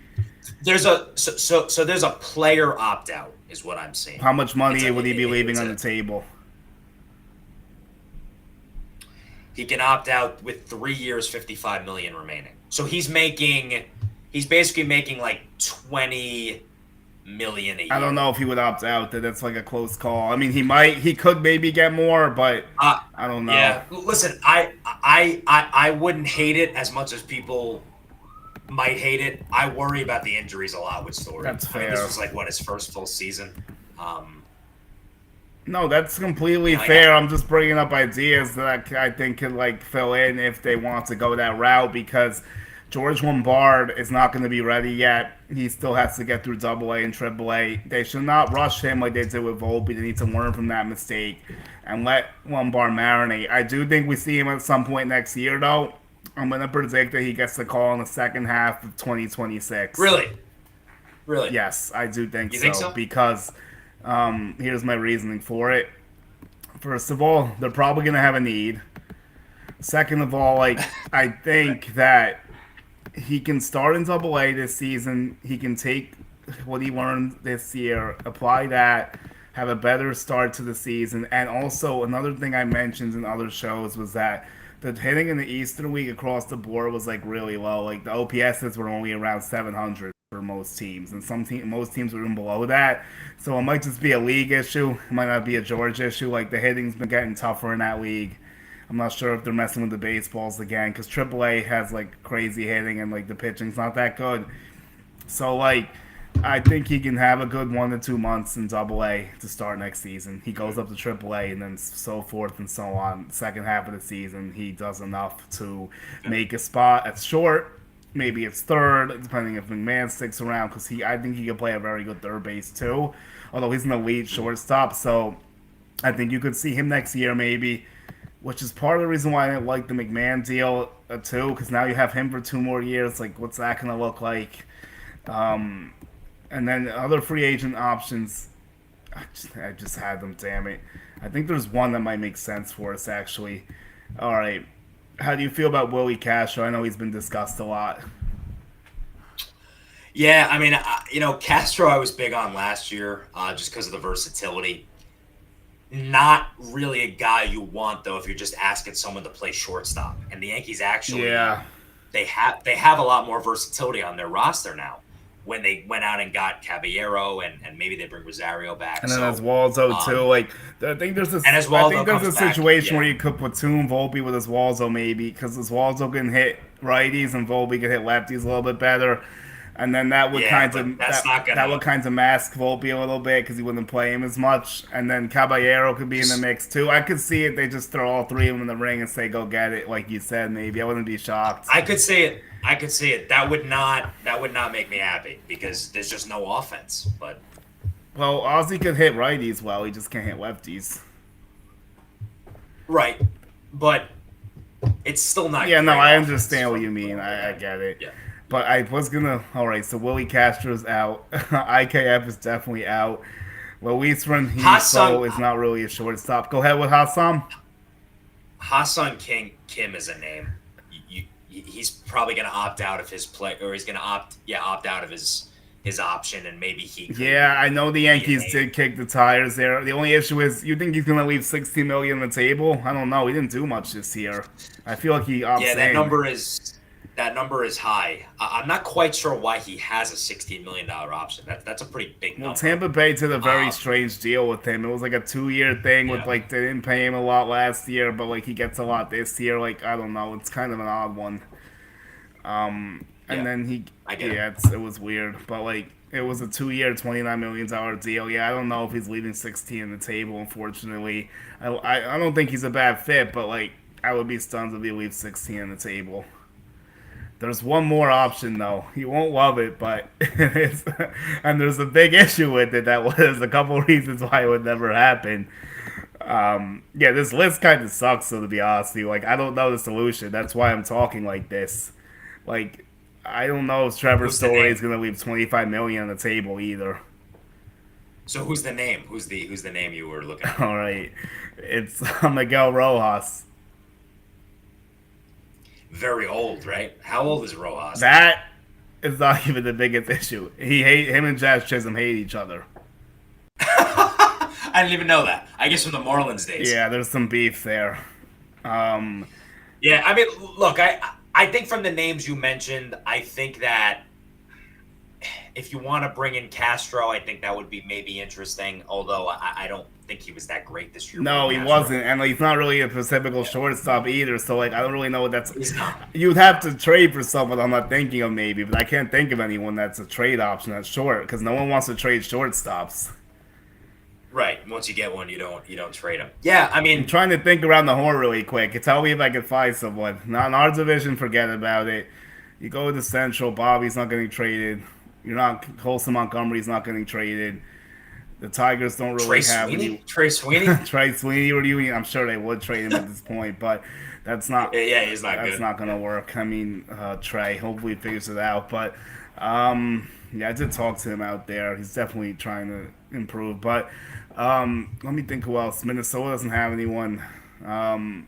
So there's a player opt out is what I'm saying. How much money It's a, would he be leaving it's on the a, table? he can opt out with 3 years, 55 million remaining. So he's basically making like 20 million a year. I don't know if he would opt out. That's like a close call. I mean, he could maybe get more, but I don't know. Yeah. Listen, I wouldn't hate it as much as people might hate it. I worry about the injuries a lot with Story. That's I mean, this fair. was like what, his first full season. Um, No, that's completely I fair. got I'm just bringing up ideas that I think could like fill in if they want to go that route because George Lombard is not going to be ready yet. He still has to get through Double A and Triple A. They should not rush him like they did with Volpe. They need to learn from that mistake and let Lombard marinate. I do think we see him at some point next year, though. I'm going to predict that he gets the call in the second half of 2026. Really? Really? Yes, I do think You so. think so? Because here's my reasoning for it. First of all, they're probably going to have a need. Second of all, like I think that he can start in Double A this season. He can take what he learned this year, apply that, have a better start to the season. And also, another thing I mentioned in other shows was that the hitting in the Eastern League across the board was like really low. Like the OPSs were only around 700 for most teams, and most teams were even below that. So it might just be a league issue. It might not be a George issue. Like the hitting's been getting tougher in that league. I'm not sure if they're messing with the baseballs again because AAA has like crazy hitting and like the pitching's not that good. So like, I think he can have a good 1 to 2 months in Double A to start next season. He goes up to AAA and then so forth and so on. Second half of the season, he does enough to make a spot at short. Maybe it's third, depending if McMahon sticks around because I think he can play a very good third base too. Although he's an elite shortstop, so I think you could see him next year maybe, which is part of the reason why I didn't like the McMahon deal too, because now you have him for 2 more years. Like, what's that going to look like? And then other free agent options, I just had them, damn it. I think there's one that might make sense for us, actually. All right. How do you feel about Willie Castro? I know he's been discussed a lot. Yeah, I mean, Castro I was big on last year, just because of the versatility. Not really a guy you want though if you're just asking someone to play shortstop. And the Yankees actually Yeah. they have a lot more versatility on their roster now. When they went out and got Caballero and maybe they bring Rosario back. And then So Oswaldo too. um Like I think there's and I think Oswaldo there's comes a back. situation where Yeah. you could platoon Volpe with Oswaldo maybe because Oswaldo can hit righties and Volpe can hit lefties a little bit better. And then that would Yeah, kind but of that's not that would gonna kind of mask Volpe a little bit because he wouldn't play him as much. And then Caballero could be in the just mix too. I could see it. They just throw all three of them in the ring and say, "Go get it," like you said. Maybe I wouldn't be shocked. I could see it. I could see it. That would not make me happy because there's just no offense. But Well, Ozzy could hit righties well. He just can't hit lefties. right. But it's still not Yeah, no, great I offense understand what you from mean. the I guy. get it. Yeah. But I was gonna. All right, so Willie Castro's out. IKF is definitely out. Luis Hassan Rengifo is not really a shortstop. Go ahead with Hassam. Hassan Kim is a name. He's probably going to opt out of his play, or he's going to opt out of his option, and maybe he could Yeah, I know the be a Yankees name. did kick the tires there. The only issue is, you think he's gonna leave 60 million on the table? I don't know. He didn't do much this year. I feel like he Yeah, opts in. that number is high. I'm not quite sure why he has a $16 million option. That's a pretty big Well, number. Tampa Bay did a very Um, strange deal with him. It was like a 2 year thing with yeah, like they didn't pay him a lot last year, but like he gets a lot this year. Like I don't know, it's kind of an odd one. And yeah, then I get it. yeah, it was weird, but like it was a 2 year, $29 million deal. Yeah, I don't know if he's leaving 16 on the table. Unfortunately, I don't think he's a bad fit, but like I would be stunned if he leaves 16 on the table. There's one more option though. You won't love it, but it's, and there's a big issue with it. That was a couple reasons why it would never happen. Yeah, this list kind of sucks. So to be honest with you, like I don't know the solution. That's why I'm talking like this. Like I don't know if Trevor Who's the Story is name? gonna leave 25 million on the table either. So who's the name? Who's the name you were looking at? All right, it's Miguel Rojas. Very old, right? How old is Rojas now? That is not even the biggest issue. Him and Jazz Chisholm hate each other. I didn't even know that. I guess from the Marlins days. Yeah, there's some beef there. Um, Yeah, I mean, look, I think from the names you mentioned, I think that if you want to bring in Castro, I think that would be maybe interesting. Although I don't think he was that great this year. no, Willie he Castro. wasn't, and like, he's not really a typical shortstop either. So like, I don't really know what that's. He's not. You'd have to trade for someone I'm not thinking of maybe, but I can't think of anyone that's a trade option that's short because no one wants to trade shortstops. Right. Once you get one, you don't trade him. Yeah, I I'm mean, trying to think around the horn really quick. Tell me if I can find someone. Not in our division, forget about it. You go to the Central, Bobby's not getting traded. You're not Colson Montgomery's not getting traded. The Tigers don't Trey really have Sweeney. any. Trey Sweeney. Trey Sweeney or you? I'm sure they would trade him at this point, but that's not Yeah, he's not that's good. not gonna Yeah. work. I mean, Trey hopefully figures it out, but yeah, I did talk to him out there. He's definitely trying to improve, but let me think who else. Minnesota doesn't have anyone. Um,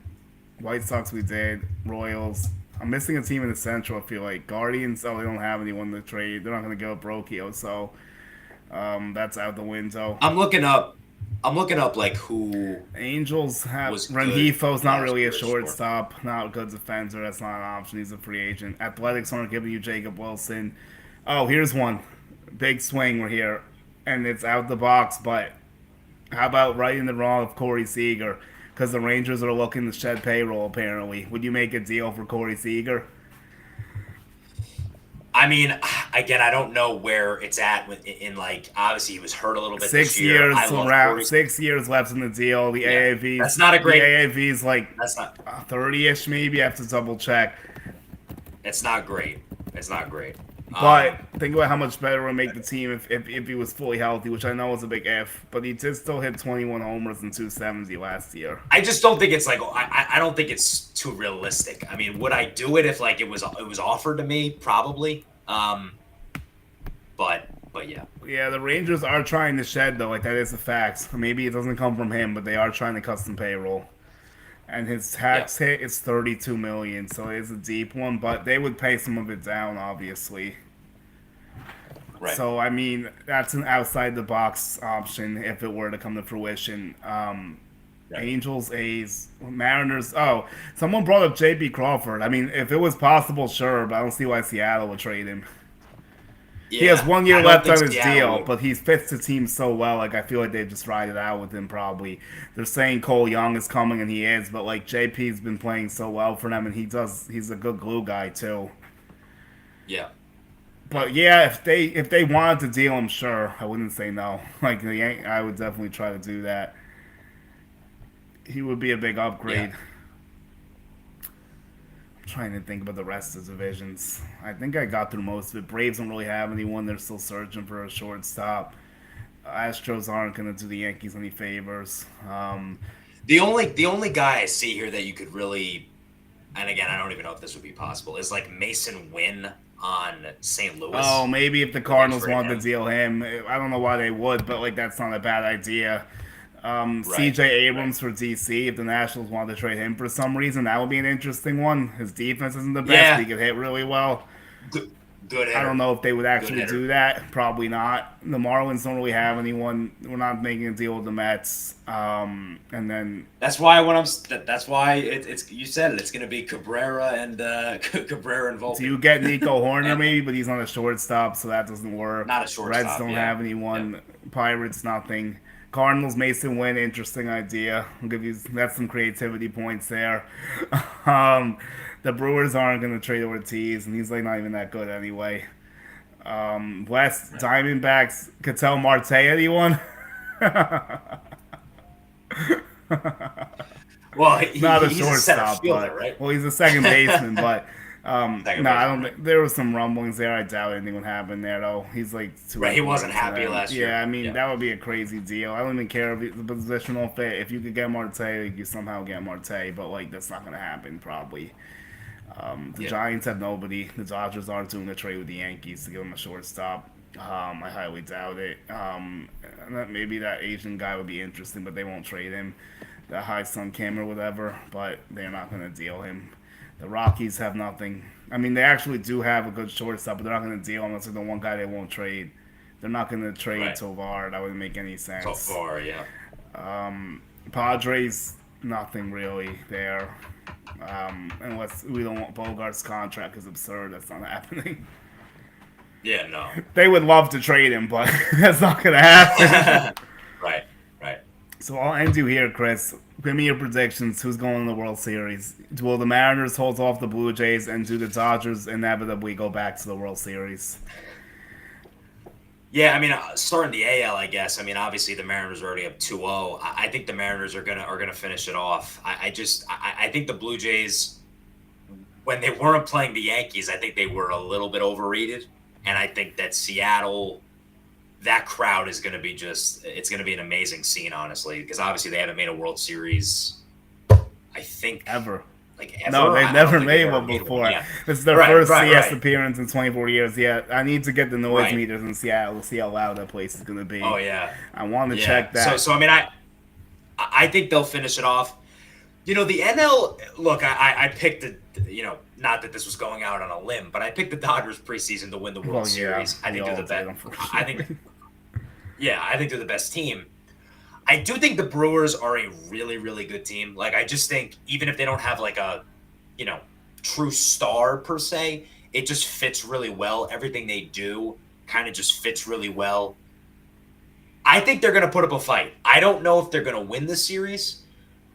White Sox we did. Royals. I'm missing a team in the Central. I feel like Guardians. Oh, they don't have anyone to trade. They're not gonna go Brocchio, so that's out the window. I'm looking up. I'm looking up like who Angels have was good Rengifo's not last really a year. Short. shortstop, not a good defender. That's not an option. He's a free agent. Athletics aren't giving you Jacob Wilson. Oh, here's one. Big swing we're here, and it's out the box. But how about righting the wrong of Corey Seager? Because the Rangers are looking to shed payroll. Apparently, would you make a deal for Corey Seager? I mean, again, I don't know where it's at in like obviously he was hurt a little bit this Six year. years I love around. Corey. 6 years left in the deal. The Yeah, AAV's that's not a the great. AAV's like That's not. 30ish maybe. I have to double check. It's not great. It's not great. But think about how much better it would make the team if he was fully healthy, which I know is a big if. But he did still hit 21 homers and 270 last year. I just don't think it's like I don't think it's too realistic. I mean, would I do it if like it was offered to me? Probably. But yeah. Yeah, the Rangers are trying to shed though. Like that is a fact. Maybe it doesn't come from him, but they are trying to custom payroll. And his Yeah. tax hit is 32 million, so it is a deep one. But they would pay some of it down, obviously. Right. So, I mean, that's an outside the box option if it were to come to fruition. Right. Angels, A's, Mariners. Oh, someone brought up J.P. Crawford. I mean, if it was possible, sure, but I don't see why Seattle would trade him. He has Yeah, 1 year I don't left think on his Seattle deal, would. but he fits the team so well. Like, I feel like they just ride it out with him. Probably they're saying Cole Young is coming, and he is. But like JP's been playing so well for them, and he's a good glue guy too. Yeah. But yeah, if they wanted to deal him, sure, I wouldn't say no. Like I would definitely try to do that. He would be a big Yeah. upgrade. I'm trying to think about the rest of the divisions. I think I got through most of it. Braves don't really have anyone. They're still searching for a shortstop. Astros aren't going to do the Yankees any favors. The only guy I see here that you could really, and again, I don't even know if this would be possible, is like Mason Wynn on St. Oh, Louis. maybe if the Would they Cardinals trade wanted to him? deal him, I don't know why they would, but like that's not a bad idea. Right. C.J. Right. Abrams for DC. If the Nationals wanted to trade him for some reason, that would be an interesting one. His defense isn't the best, but he Yeah. could hit really well. Good. Good I don't hitter. know if they would Good actually hitter. do that. Probably not. The Marlins don't really have anyone. We're not making a deal with the Mets. And then That's why when that's why it's you said it. It's going to be Cabrera and Cabrera and do you Volpe, get Nico Horner and maybe, but he's on a shortstop, so that doesn't work. not a Reds shortstop. don't Yeah. have Yeah. anyone. Pirates nothing. Cardinals Mason Wynn, interesting idea. I'll give you that's some creativity points there. um, the Brewers aren't going to trade Ortiz, and he's like not even that good anyway. West Diamondbacks, Ketel Marte, anyone? Well, Not a he's a center shortstop, fielder, but right? well, he's a second baseman. But Second no, I baseman, don't right? think there was some rumblings there. I doubt anything would happen there, though. He's like too Right. He wasn't important to happy them. last Yeah, year. I mean Yeah. that would be a crazy deal. I don't even care if the positional fit. If you could get Marte, you somehow get Marte, but like that's not going to happen probably. The Yeah. Giants have nobody. The Dodgers aren't doing a trade with the Yankees to give him a shortstop. I highly doubt it. Maybe that Asian guy would be interesting, but they won't trade him. The High Sun Kim or whatever, but they're not going to deal him. The Rockies have nothing. I mean, they actually do have a good shortstop, but they're not going to deal unless they're the one guy they won't trade. They're not going to trade Right. Tovar. That wouldn't make any So sense. far, yeah. Padres, nothing really there. Unless we don't want Bogart's contract is absurd. That's not happening. Yeah. No. They would love to trade him, but that's not going to happen. Right. Right. So I'll end you here, Chris. Give me your predictions. Who's going in the World Series? Will the Mariners hold off the Blue Jays, and do the Dodgers inevitably go back to the World Series? Yeah, I mean, starting the AL, I guess. I mean, obviously the Mariners are already up 2-0. I think the Mariners are gonna finish it off. I think the Blue Jays, when they weren't playing the Yankees, I think they were a little bit overrated, and I think that Seattle, that crowd is gonna be it's gonna be an amazing scene, honestly, because obviously they haven't made a World Series. I think Ever. like ever. No, they've I don't never think made they've ever one made before. Yeah. This is their Right, first right, CS right. appearance in 24 years. Yeah, I need to get the noise Right. meters in Seattle to see how loud that place is going to be. Oh yeah. I want to Yeah. check that. So I mean, I think they'll finish it off. The NL. Look, I picked the. Not that this was going out on a limb, but I picked the Dodgers preseason to win the World Well, yeah, Series. I we think they're all the did, best. unfortunately. I think. Yeah, I think they're the best team. I do think the Brewers are a really, really good team. Like, I just think even if they don't have like a, true star per se, it just fits really well. Everything they do kind of just fits really well. I think they're going to put up a fight. I don't know if they're going to win the series,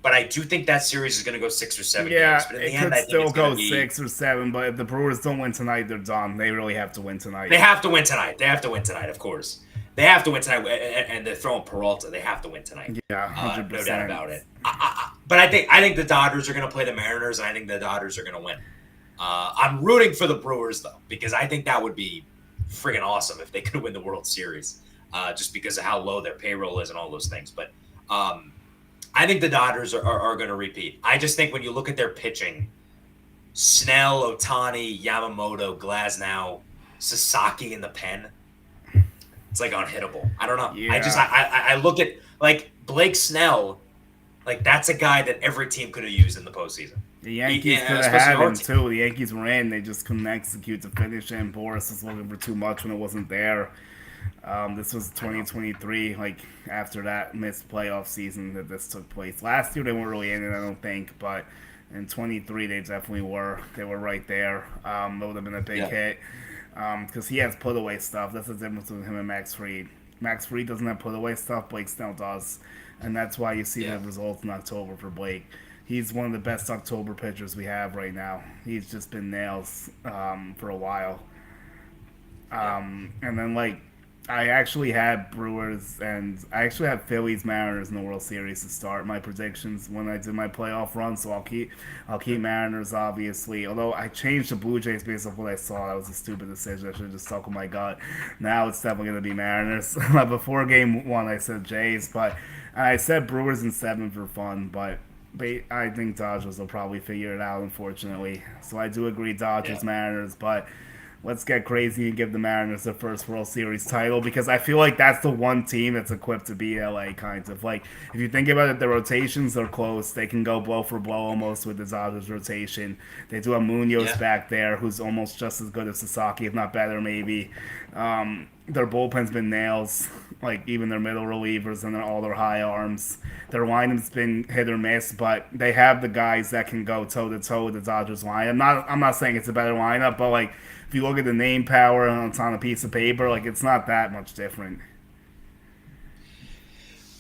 but I do think that series is going to go 6 or 7 Yeah, games. But in the it end, could I think still it's go going to be. 6 or 7, but if the Brewers don't win tonight, they're done. They really have to win tonight. They have to win tonight. They have to win tonight, of course. They have to win tonight, and they're throwing Peralta. They have to win tonight. Yeah, 100%. No doubt about it. But I think the Dodgers are going to play the Mariners, and I think the Dodgers are going to win. I'm rooting for the Brewers, though, because I think that would be friggin' awesome if they could win the World Series, just because of how low their payroll is and all those things. But I think the Dodgers are going to repeat. I just think when you look at their pitching, Snell, Ohtani, Yamamoto, Glasnow, Sasaki in the pen, it's like unhittable. I don't know. Yeah. I look at like Blake Snell, like that's a guy that every team could have used in the postseason. The Yankees Yeah, could have especially had our him team. too. The Yankees were in, they just couldn't execute to finish him. Boris was looking for too much when it wasn't there. This was I know. 2023, like after that missed playoff season that this took place. Last year they weren't really in it, I don't think, but in 23 they definitely were. They were right there. It would have been a big Yeah. hit because he has put away stuff. That's the difference between him and Max Fried. Max Fried doesn't have put away stuff. Blake Snell does, and that's why you see the Yeah. results in October for Blake. He's one of the best October pitchers we have right now. He's just been nails for a while. Yeah. And then like I actually had Brewers and I actually had Phillies Mariners in the World Series to start my predictions when I did my playoff run. So I'll keep Mariners obviously. Although I changed the Blue Jays based off what I saw, that was a stupid decision. I should have just stuck with my gut. Now it's definitely gonna be Mariners. Before game one, I said Jays, but I said Brewers in seven for fun, but. I think Dodgers will probably figure it out, unfortunately. So I do agree, Yeah. Dodgers, Mariners, but let's get crazy and give the Mariners their first World Series title because I feel like that's the one team that's equipped to beat LA, kind of. Like, if you think about it, the rotations are close. They can go blow for blow almost with the Dodgers rotation. They do have Munoz Yeah. back there, who's almost just as good as Sasaki, if not better, maybe. Their bullpen's been nails, like even their middle relievers and all their high arms. Their lineup's been hit or miss, but they have the guys that can go toe to toe with the Dodgers line. I'm not saying it's a better lineup, but like if you look at the name power and it's on a piece of paper, like it's not that much different.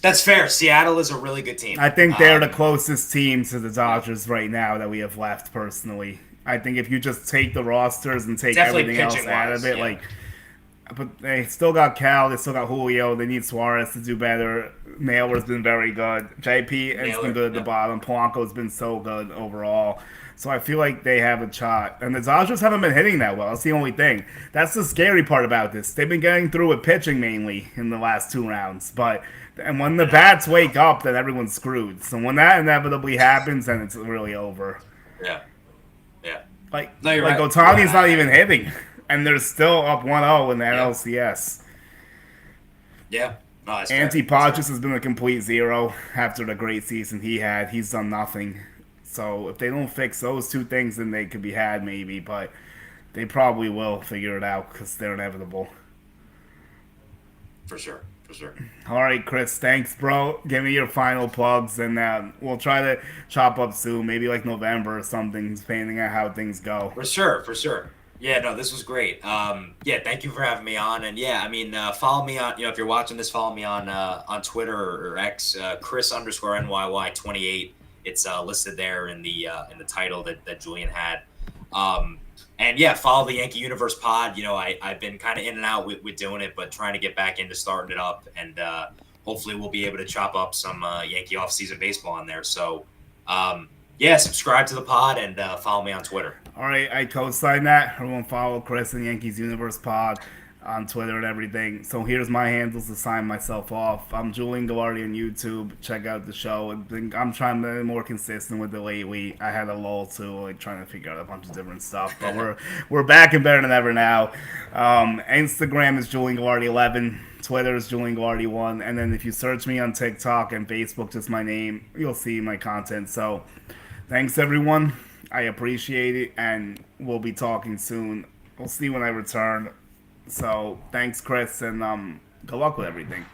That's fair. Seattle is a really good team. I think they're the closest team to the Dodgers right now that we have left. Personally, I think if you just take the rosters and take Definitely everything else pitching out of wise. it, Yeah. like but they still got Cal, they still got Julio. They need Suarez to do better. Naylor's been very good. JP has been Naylor. good at the Yeah. bottom. Polanco's been so good overall. So I feel like they have a shot. And the Dodgers haven't been hitting that well. That's the only thing. That's the scary part about this. They've been getting through with pitching mainly in the last two rounds. But and when the I know. bats wake up, then everyone's screwed. So when that inevitably happens, then it's really over. Yeah. Yeah. Like No, you're like right. Otani's not Yeah. even hitting, and they're still up 1-0 in the Yeah. NLCS. Yeah. No, that's fair. Anti That's fair. Podges has been a complete zero after the great season he had. He's done nothing. So if they don't fix those two things, then they could be had maybe, but they probably will figure it out because they're inevitable. For sure. For sure. All right, Chris, thanks, bro. Give me your final plugs, and we'll try to chop up soon, maybe like November or something, depending on how things go. For sure. For sure. Yeah, no, this was great. Yeah, thank you for having me on. And yeah, I mean, follow me on, if you're watching this, follow me on Twitter or X, Chris_NYY28. It's listed there in the title that Julian had. And yeah, follow the Yankee Universe pod. I've been kind of in and out with doing it, but trying to get back into starting it up. And hopefully we'll be able to chop up some Yankee offseason baseball on there. So yeah, subscribe to the pod and follow me on Twitter. All right, I co-sign that. Everyone follow Chris and Yankees Universe Pod on Twitter and everything. So here's my handles to sign myself off. I'm Julian Guilarte on YouTube. Check out the show. I'm trying to be more consistent with it lately. I had a lull too, like trying to figure out a bunch of different stuff. But we're back and better than ever now. Instagram is Julian Guilarte 11. Twitter is Julian Guilarte 1. And then if you search me on TikTok and Facebook, just my name, you'll see my content. So thanks everyone. I appreciate it, and we'll be talking soon. We'll see when I return. So thanks, Chris, and good luck with everything.